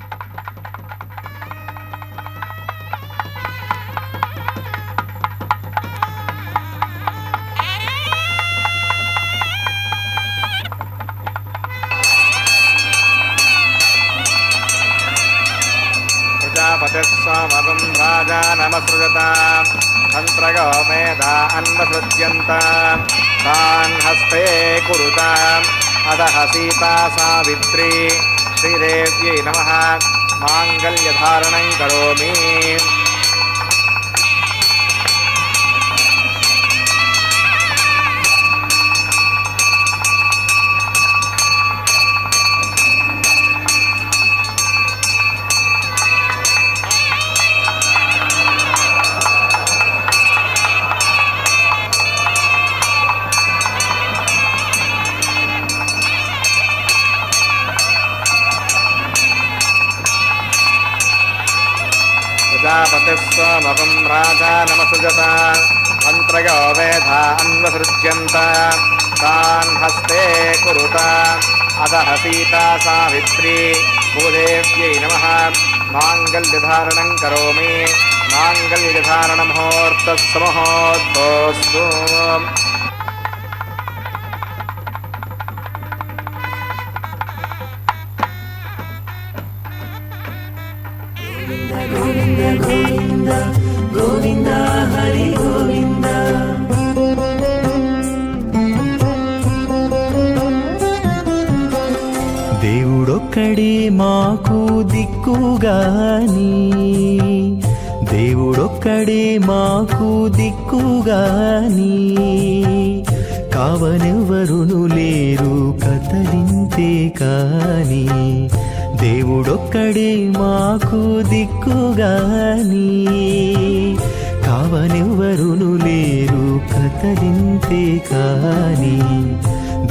A: ప్రజాపతిస్వామవం రాజా నమసృజతాం తంత్రగో మేధా అన్వసృజ్యంతాం తాన్ హస్తే కురుతాం అదః సీతా సావిత్రీ శ్రీదేవ్యై నమః మాంగళ్యధారణం కరోమి. ప్రజాపతిస్వామవం రాజా నమసృజతాం తంత్రగో మేధా అన్వసృజ్యంతాం తాన్ హస్తే కురుతాం అదః సీతా సావిత్రీ భూదేవ్యై నమః మాంగళ్యధారణం కరోమి. మాంగళ్యధారణ ముహూర్తస్సుముహూర్తోస్తు.
C: గోవింద గోవింద హరి గోవింద. దేవుడొక్కడే మాకు దిక్కుగాని, దేవుడొక్కడే మాకు దిక్కుగాని, కావనెవ్వరును లేరు కదలింతే కాని. దేవుడొక్కడే మాకు దిక్కుగాని, కావనెవ్వరును లేరు కదలింతే కాని.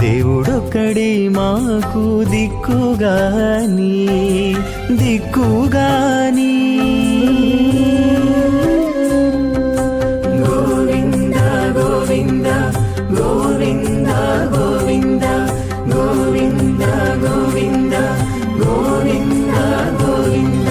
C: దేవుడొక్కడే మాకు దిక్కుగాని, దిక్కుగాని. గోవింద గోవింద గోవింద గోవింద గోవింద గోవింద గోవింద గోవింద.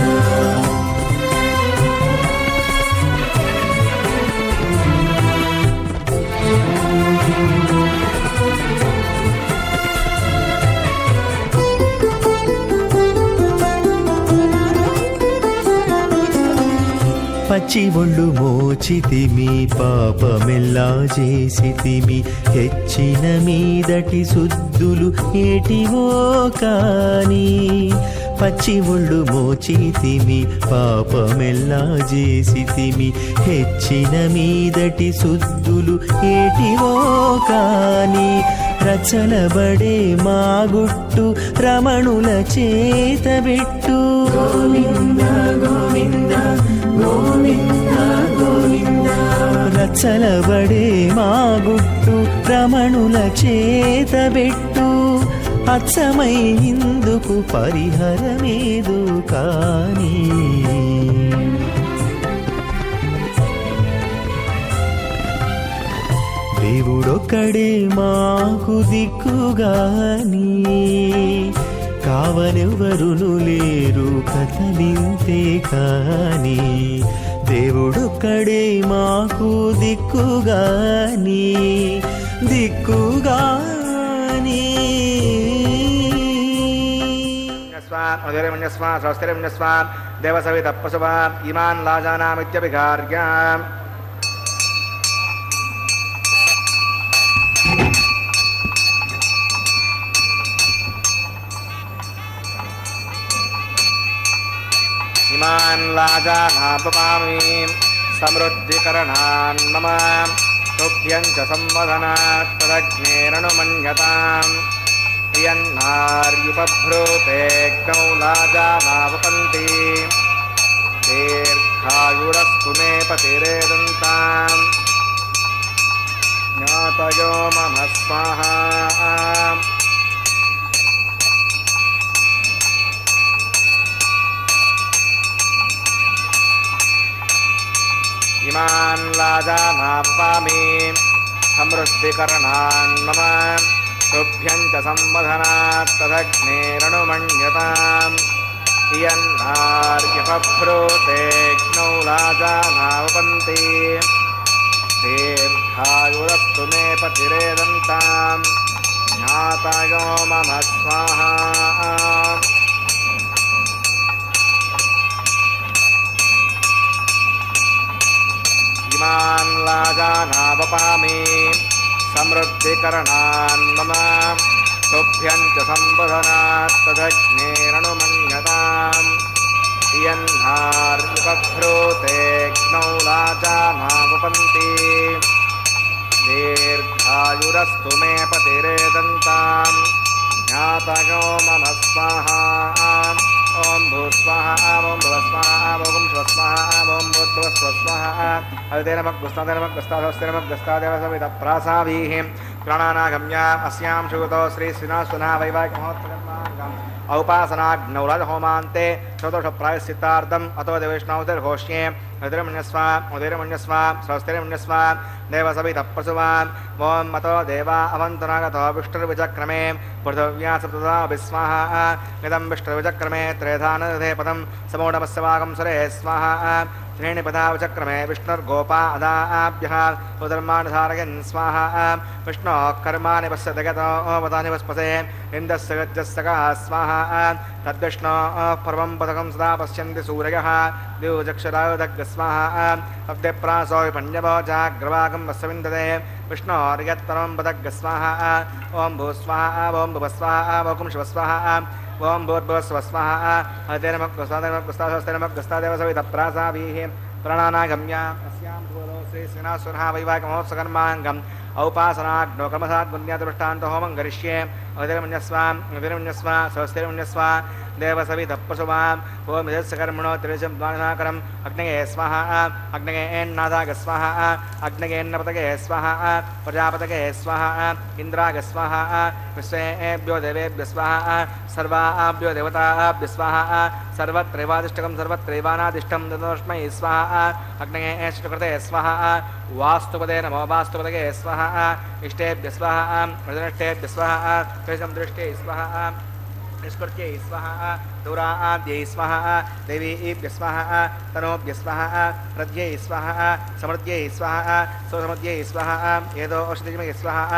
C: పచ్చి ఒళ్ళు మోచితిమి, పాపమెల్లా చేసితిమి, హెచ్చిన మీదటి శుద్ధులు ఏటివో కాని. పచ్చి ఒళ్ళు మోచితిమి, పాపమెల్లా చేసితిమి, హెచ్చిన మీదటి శుద్ధులు ఏటివో కాని. రచలబడే మా గుట్టు రమణుల చేతబెట్టు గోవింద గోవింద గోవింద గోవింద రచలబడే మా గుట్టు రమణుల చేతబెట్టు అచ్చమై ఇందుకు పరిహరమేదు కానీ దేవుడొక్కడే మాకు దిక్కుగాని కావనెవరును లేరు కథలింతే కాని దేవుడొక్కడే మాకు దిక్కుగాని దిక్కుగాని
A: ఉదయమన్యస్వ స్వస్తిరమన్యస్వ దేవసవితప్పశుభ ఇమాన్ లాజానామిత్యభిఘార్య ఇమాన్ లాజానాపపామి సమృద్ధికరణాన్ మమ తుభ్యం చ సంవదనాత్ తదగ్నేరణుమన్యతాం యన్నార్యుపభ్రూతేగ్నౌ లాజానావపంతి దీర్ఘాయురస్తు మే పతిరేదంతాం జ్ఞాతయో మమ స్వాహా ఇమాన్ లాజానాపపామి సమృద్ధికరణాన్ మమ తుభ్యం చ సంవదనాత్ తదగ్నేరణుమన్యతాం యన్నార్యుపభ్రూతేగ్నౌ లాజానావపంతి దీర్ఘాయురస్తు మే పతిరేదంతాం జ్ఞాతయో మమ స్వాహా ఇమాన్ లాజానావపామి సమృద్ధికరణాన్ మమ తుభ్యం చ సంవదనాత్ తదగ్నేరణుమన్యతాం యన్నార్యుపభ్రూతేగ్నౌ లాజానావపంతి దీర్ఘాయురస్తు మే పతిరేదంతాం జ్ఞాతయో మమ స్వాహా ఓం భూస్వాహ ఓం భువస్వాహ ఓం శివస్వాహ ఓం భూద్భువస్వస్వాహ అవితేనమగ్గుస్తాదేనమగ్గుస్తాదేవసవితప్రాసావీః ప్రాణానాగమ్య అస్యాం శుగతో శ్రీ శ్రీనాసునా వైవాహికమహోత్సవం ఔపాసనాగ్నౌ రాజహోమాంతే చతుర్ష ప్రాయశ్చిత్తార్థం అతో దేవైష్ణవతిర్ఘోష్యే ఉదయమన్యస్వ ఉదయమన్యస్వ స్వస్తిరమన్యస్వ దేవసవితప్రసువాన్ ఓం అతో దేవా అవంతనాగతో విష్ణుర్విచక్రమే పృథివ్యా సప్తదా విస్వాహ నిదం విష్ణుర్విచక్రమే త్రేధానదే పదం సమూఢమస్యవాగం సురే స్వాహ శ్రేణిపదా విచక్రమే విష్ణుర్గోపా అదాభ్యః ఉదర్మాణధారయన్ స్వాహ విష్ణో కర్మాణి పశ్యతగతో వదాని వస్పసే ఇందస్య గత్యస్సగా స్వాహ తద్విష్ణో పర్వం పదకం సదా పశ్యంతి సూరయః ద్విజక్షరాయుధగ్గ స్వాహ అబ్దిప్రాసో విపణ్యభోజాగ్రవాగం వస్సవిందదే విష్ణోర్యత్తరం పదగ్గ స్వాహ ఓం భూస్వాహ ఓం భువస్వాహ ఓం శివస్వాహ ఓం భూర్భువస్వస్వాహ అదేనమగ్గుస్తాదేవసవితప్రాసావీః ప్రాణానాగమ్య అస్యాం భూలో శ్రీ శ్రీనాసునః వైవాహికమహోత్సకర్మాంగం ఔపాసనాగ్నో కర్మసాద్గుణ్యాతిపృష్టాంత హోమం కరిష్యే ఉదయమన్యస్వ స్వస్తిరమన్యస్వ దేవసవితప్పశువాం ఓం యస్య కర్మణో త్రిశం ద్వాదశాకరం అగ్నయే స్వాహ అగ్నయేన్నాదాగ స్వాహ అగ్నయేన్నపతగే స్వాహ ప్రజాపతగే స్వాహ ఇంద్రాగ స్వాహ విశ్వేభ్యో దేవేభ్య స్వాహ సర్వాభ్యో దేవతాభ్య స్వాహ సర్వత్రైవాదిష్టకం సర్వత్రైవానాదిష్టం తదోష్మై స్వాహ అగ్నయే శుకృతే స్వాహ వాస్తుపదే నమో వాస్తుపతగే స్వాహ ఇష్టేభ్య స్వాహ ప్రజనిష్టేభ్య స్వాహ త్రిశం దృష్టే స్వాహ నిష్కృత్యై స్వాహ దూరాద్యై స్వాహ దేవీభ్య స్వాహ తనోభ్య స్వాహ ప్రద్యై స్వాహ సమృద్ధ్యై స్వాహ సుసమృద్ధ్యై స్వాహ ఏదో ఔషధిమయ స్వాహ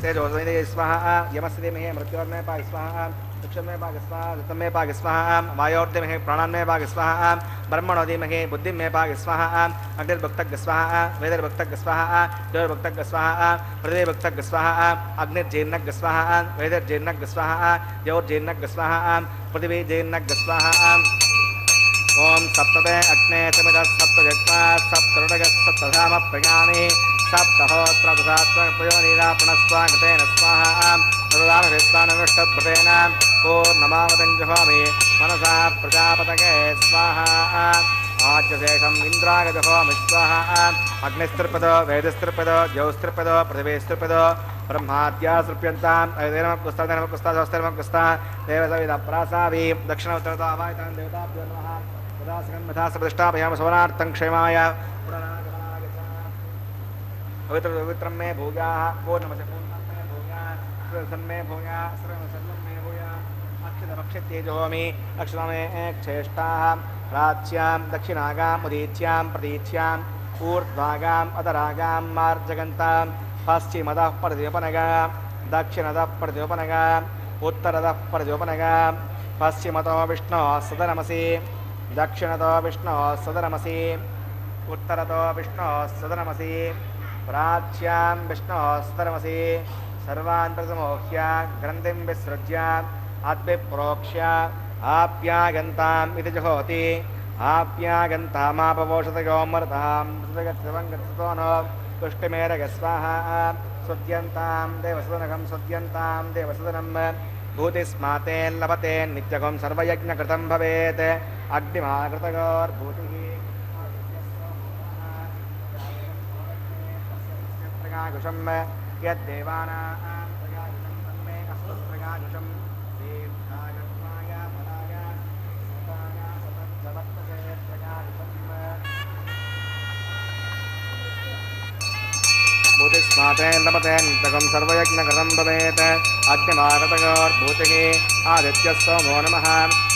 A: తేజోజయ స్వాహ యమస్యమహే మృత్యోర్మే పాయ స్వాహ दक्षिण भाग स्वाहा ऋतम में भाग स्वाहा वायोर्धमहे प्राणान में भाग स्वाहा ब्रह्मणो धीमहि बुद्धि में भाग स्वाहा अग्निर्भक्तग स्वाहा वेदर्भक्तग स्वाहा ज्योर्भक्तग स्वाहा हृदयभक्तग स्वाहा अग्निर्जीर्णग स्वाहा वेदर्जीर्णग स्वाहा ज्योर्जीर्णग स्वाहा पृथिवीजीर्णग स्वाहा ओम सप्तते अग्ने समितः सप्तजत्वा सप्तऋडगः सप्तधाम प्रज्ञाने सप्तहोत्र प्रयोनीरापणस्वागतेन स्वाहा तदानभिस्तानविष्टभृतेन पूर्णमावतञ्जहोमि मनसा प्रजापतये स्वाहा आज्यशेषम् इन्द्रागजहोमि स्वाहा अग्निस्त्रिपदो वेदस्त्रिपदो ज्योस्त्रिपदो पृथिवीस्त्रिपदो ब्रह्माद्या सृप्यन्ताम् अयदेनमकुस्ता देवसविदप्रासावी दक्षिणोत्तरतो अवायतान् देवताभ्यो नमः तदा प्रतिष्ठापयामि सवनार्थं क्षेमाय पवित्रं मे भूयाः पूर्णमसे पूर्णं मे भूयाः सर्वसन्मे भूयाः सर्वसन्नं मे भूयाः अक्षतमक्षत्येजहोमि अक्षतमे क्षेष्टाः प्राच्यां दक्षिणागाम् उदीच्यां प्रतीच्यां ऊर्ध्वागाम् अधरागां मार्जगन्तां पश्चिमतः प्रद्योपनगा दक्षिणतः प्रद्योपनगा उत्तरतः प्रद्योपनगा पश्चिमतो विष्णोः सदनमसि दक्षिणतो विष्णोः सदनमसि उत्तरतो विष्णोः सदनमसि प्राच्यां विष्णोः सदनमसि सर्वान् प्रसमोह्य ग्रन्थिं विसृज्य अद्भिप्रोक्ष्य आप्यागन्ताम् इति जुहोति आप्यागन्तामापवोषतयोमर्तां सुतगत्सवङ्गत्सतो नो तुष्टिमेरगस्वाहा सुद्यन्तां देवसदनकं सुद्यन्तां देवसदनं भूतिस्माते लभते नित्यकं सर्वयज्ञकृतं भवेत् अग्निमाकृतगोर्भूतिः प्रगाकुशं यद्देवानां प्रगाकुशं तन्मे अस्तु प्रगाकुशं दीर्घायुष्माय फलाय सताय सतज्जवत्तसे प्रगाकुशं भूतिस्माते लभते नित्यकं सर्वयज्ञकृतं भवेत् अग्निमागतयोर्भूतिः आदित्यः सोमो नमः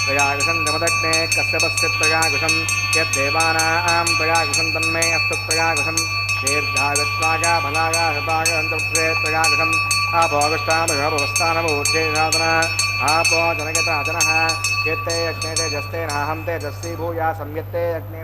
A: प्रयाकुशं जमदग्ने कश्यपश्चित् प्रयाकुशं यद्देवानां प्रयाकुशं तन्मे अस्तु प्रयाकुशं दीर्घायुष्माय फलाय सताय सतज्जवत्तसे प्रयाकुशं आपोगष्टामघोपवस्थानमूर्जे साधना आपो जनयता जनः यत्ते यज्ञे तेजस्ते नाहं तेजस्वी भूया संयत्ते यज्ञे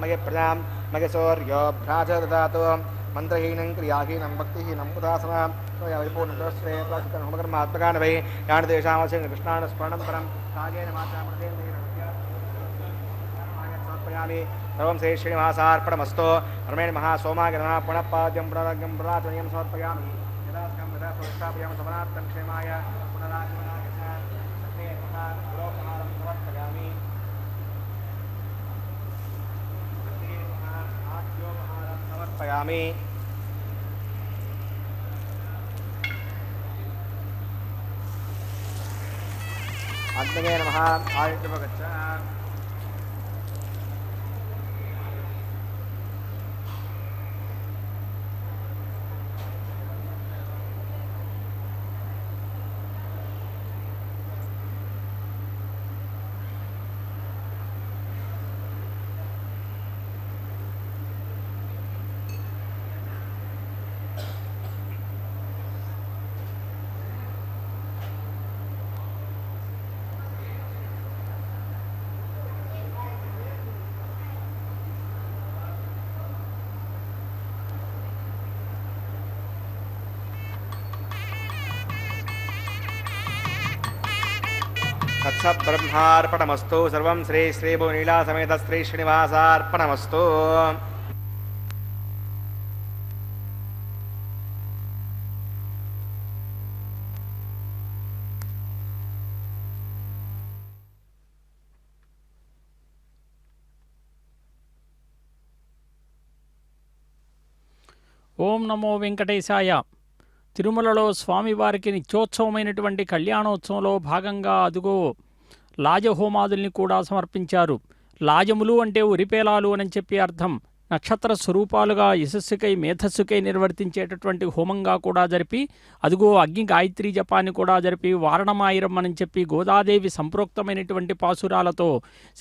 A: मय प्रजां मय सौर्यो भ्राज ददातु मन्त्रहीनं क्रियाहीनं भक्तिहीनं उदासनां पूर्णस्वे होमकर्मात्मकान् वै यानि तेषामस्य कृष्णान् स्मरणं परं कायेन वाचा समर्पयामि सर्वं श्री श्रीनिवासार्पणमस्तु परमेण महासोमाय नमः पुनःपाद्यं पुनराज्ञं प्रदातनीयं समर्पयामि यदा प्रतिष्ठापयामि समनार्थं क्षेमाय पुनरागमनाय च गुरोपहारं समर्पयामि समर्पयामि अग्नये नमः आयुष्यभगच्छ ब्रह्मार्पणमस्तु सर्वं श्री श्रीभुवनीला समेत श्री श्रीनिवासार्पणमस्तु
B: ఓం నమో వెంకటేశాయ. తిరుమలలో స్వామివారికి నిత్యోత్సవమైనటువంటి కళ్యాణోత్సవంలో భాగంగా అదుగో లాజహోమాదుల్ని కూడా సమర్పించారు. లాజములు అంటే ఉరిపేలాలు అని చెప్పి అర్థం. నక్షత్ర స్వరూపాలుగా యశస్సుకై మేధస్సుకై నిర్వర్తించేటటువంటి హోమంగా కూడా జరిపి అదుగో అగ్ని గాయత్రీ జపాన్ని కూడా జరిపి వారణమాయిరం అని చెప్పి గోదాదేవి సంప్రోక్తమైనటువంటి పాసురాలతో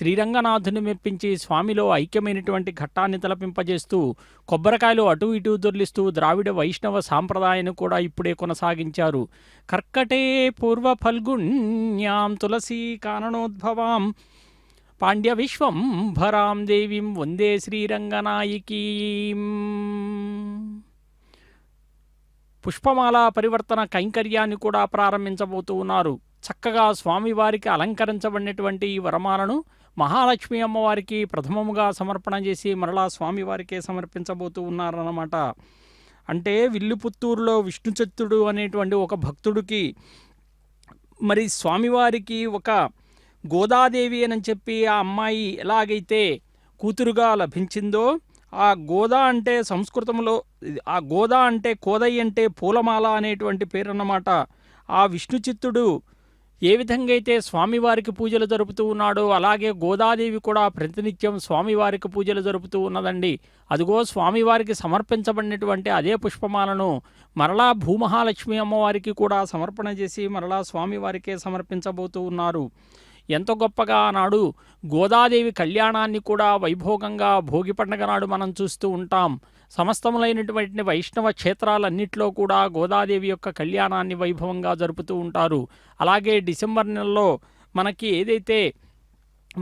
B: శ్రీరంగనాథుని మెప్పించి స్వామిలో ఐక్యమైనటువంటి ఘట్టాన్ని తలపింపజేస్తూ కొబ్బరికాయలు అటు ఇటు దొర్లిస్తూ ద్రావిడ వైష్ణవ సాంప్రదాయాన్ని కూడా ఇప్పుడే కొనసాగించారు. కర్కటే పూర్వ ఫల్గుణ్యాం తులసీ కాననోద్భవాం పాండ్య విశ్వంభరాం దేవీం వందే శ్రీరంగనాయికీం. పుష్పమాల పరివర్తన కైంకర్యాన్ని కూడా ప్రారంభించబోతూ ఉన్నారు. చక్కగా స్వామివారికి అలంకరించబడినటువంటి ఈ వరమాలను మహాలక్ష్మి అమ్మవారికి ప్రథమముగా సమర్పణ చేసి మరలా స్వామివారికే సమర్పించబోతూ ఉన్నారన్నమాట. అంటే విల్లుపుత్తూరులో విష్ణుచిత్తుడు అనేటువంటి ఒక భక్తుడికి మరి స్వామివారికి ఒక గోదాదేవి అని చెప్పి ఆ అమ్మాయి ఎలాగైతే కూతురుగా లభించిందో, ఆ గోదా అంటే సంస్కృతంలో ఆ గోదా అంటే కోదై అంటే పూలమాల అనేటువంటి పేరు అన్నమాట. ఆ విష్ణుచిత్తుడు ఏ విధంగా అయితే స్వామివారికి పూజలు జరుపుతూ ఉన్నాడో అలాగే గోదాదేవి కూడా ప్రతినిత్యం స్వామివారికి పూజలు జరుపుతూ ఉన్నదండి. అదిగో స్వామివారికి సమర్పించబడినటువంటి అదే పుష్పమాలను మరలా భూమహాలక్ష్మి అమ్మవారికి కూడా సమర్పణ చేసి మరలా స్వామివారికే సమర్పించబోతూ ఉన్నారు. ఎంతో గొప్పగా ఆనాడు గోదాదేవి కళ్యాణాన్ని కూడా వైభోగంగా భోగి పండుగ నాడు మనం చూస్తూ ఉంటాం. సమస్తములైనటువంటి వైష్ణవ క్షేత్రాలన్నింటిలో కూడా గోదాదేవి యొక్క కళ్యాణాన్ని వైభవంగా జరుపుతూ ఉంటారు. అలాగే డిసెంబర్ నెలలో మనకి ఏదైతే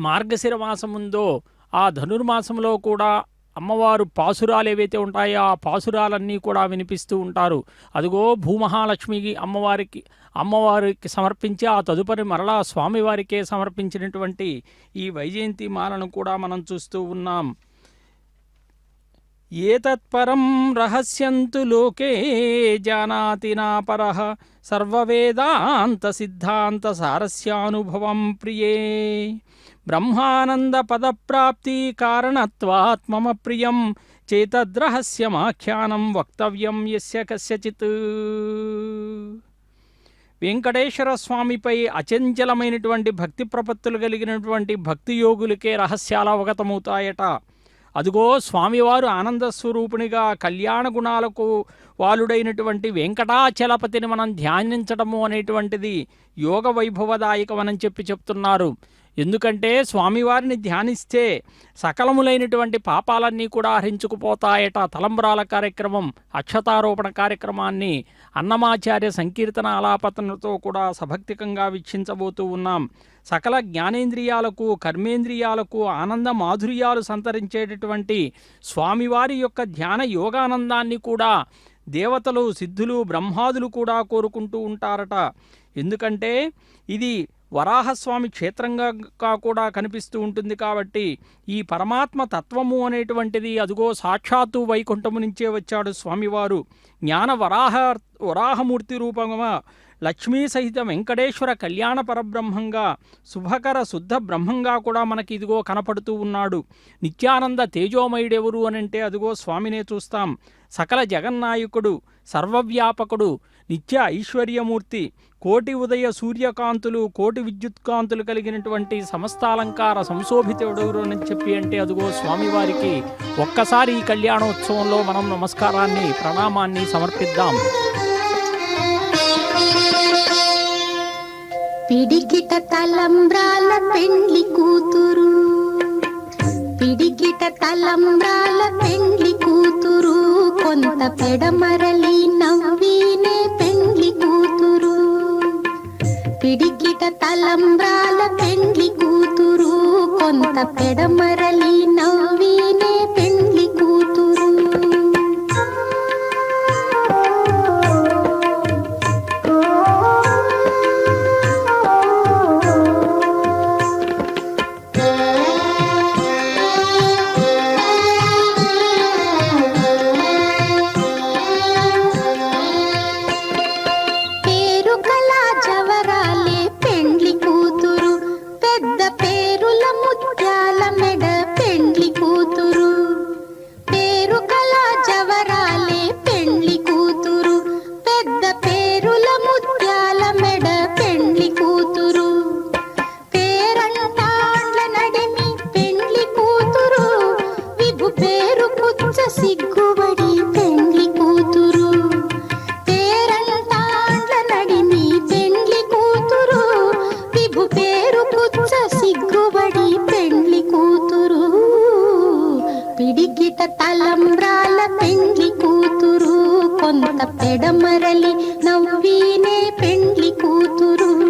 B: మార్గశిర మాసం ఉందో ఆ ధనుర్మాసంలో కూడా అమ్మవారు పాసురాలు ఏవైతే ఉంటాయో ఆ పాసురాలన్నీ కూడా వినిపిస్తూ ఉంటారు. అదిగో భూమహాలక్ష్మికి అమ్మవారికి సమర్పించి ఆ తదుపరి మరలా స్వామివారికే సమర్పించినటువంటి ఈ వైజయంతి మాలను కూడా మనం చూస్తూ ఉన్నాం. ఏతత్పరం రహస్యంతు లోకే జానాతి నాపరః సర్వవేదాంత సిద్ధాంత సారస్యానుభవం ప్రియే బ్రహ్మానంద పదప్రాప్తి కారణత్వాత్ మమ ప్రియం చేతద్రహస్యమాఖ్యానం వక్తవ్యం యస్య కస్యచిత్. వెంకటేశ్వర స్వామిపై అచంచలమైనటువంటి భక్తి ప్రపత్తులు కలిగినటువంటి భక్తి యోగులకే రహస్యాలు అవగతమవుతాయట. అదిగో స్వామివారు ఆనంద స్వరూపునిగా కళ్యాణ గుణాలకు వాలుడైనటువంటి వెంకటాచలపతిని మనం ధ్యానించడము అనేటువంటిది యోగ వైభవదాయకమని చెప్తున్నారు. ఎందుకంటే స్వామివారిని ధ్యానిస్తే సకలములైనటువంటి పాపాలన్నీ కూడా హరించుకుపోతాయట. తలంబ్రాల కార్యక్రమం, అక్షతారోపణ కార్యక్రమాన్ని అన్నమాచార్య సంకీర్తన ఆలాపనతో కూడా సభక్తికంగా వీక్షించబోతూ ఉన్నాం. సకల జ్ఞానేంద్రియాలకు కర్మేంద్రియాలకు ఆనంద మాధుర్యాలు సంతరించేటటువంటి స్వామివారి యొక్క ధ్యాన యోగానందాన్ని కూడా దేవతలు, సిద్ధులు, బ్రహ్మాదులు కూడా కోరుకుంటూ ఉంటారట. ఎందుకంటే ఇది వరాహస్వామి క్షేత్రంగా కూడా కనిపిస్తూ ఉంటుంది కాబట్టి ఈ పరమాత్మ తత్వము అనేటువంటిది అదిగో సాక్షాత్తు వైకుంఠము నుంచే వచ్చాడు స్వామివారు. జ్ఞాన వరాహమూర్తి రూపంగా లక్ష్మీ సహిత వెంకటేశ్వర కళ్యాణ పరబ్రహ్మంగా శుభకర శుద్ధ బ్రహ్మంగా కూడా మనకి ఇదిగో కనపడుతూ ఉన్నాడు. నిత్యానంద తేజోమయుడెవరు అనంటే అదిగో స్వామినే చూస్తాం. సకల జగన్నాయకుడు, సర్వవ్యాపకుడు, నిత్య ఐశ్వర్యమూర్తి, కోటి ఉదయ సూర్యకాంతులు, కోటి విద్యుత్కాంతులు కలిగినటువంటి సమస్తాలంకార సంశోభితుడు అని చెప్పి అంటే అదిగో స్వామివారికి ఒక్కసారి ఈ కళ్యాణోత్సవంలో మనం నమస్కారాన్ని, ప్రణామాన్ని సమర్పిద్దాం.
D: పిడికిట తలంబ్రాల పెండ్లి కూతురు, పిడికిట తలంబ్రాల పెండ్లి కూతురు, కొంత పెడమరలి నవ్వినే పెండ్లి కూతురు. పిడికిట తలంబ్రాల పెండ్లి కూతురు, కొంత పెడమరలి నవ్వినే పెండ్లి కూతురు. పిడికిట తలంబ్రాల పెండ్లి కూతురు, కొంత పెడమరలి నవ్వినే పెండ్లి కూతురు.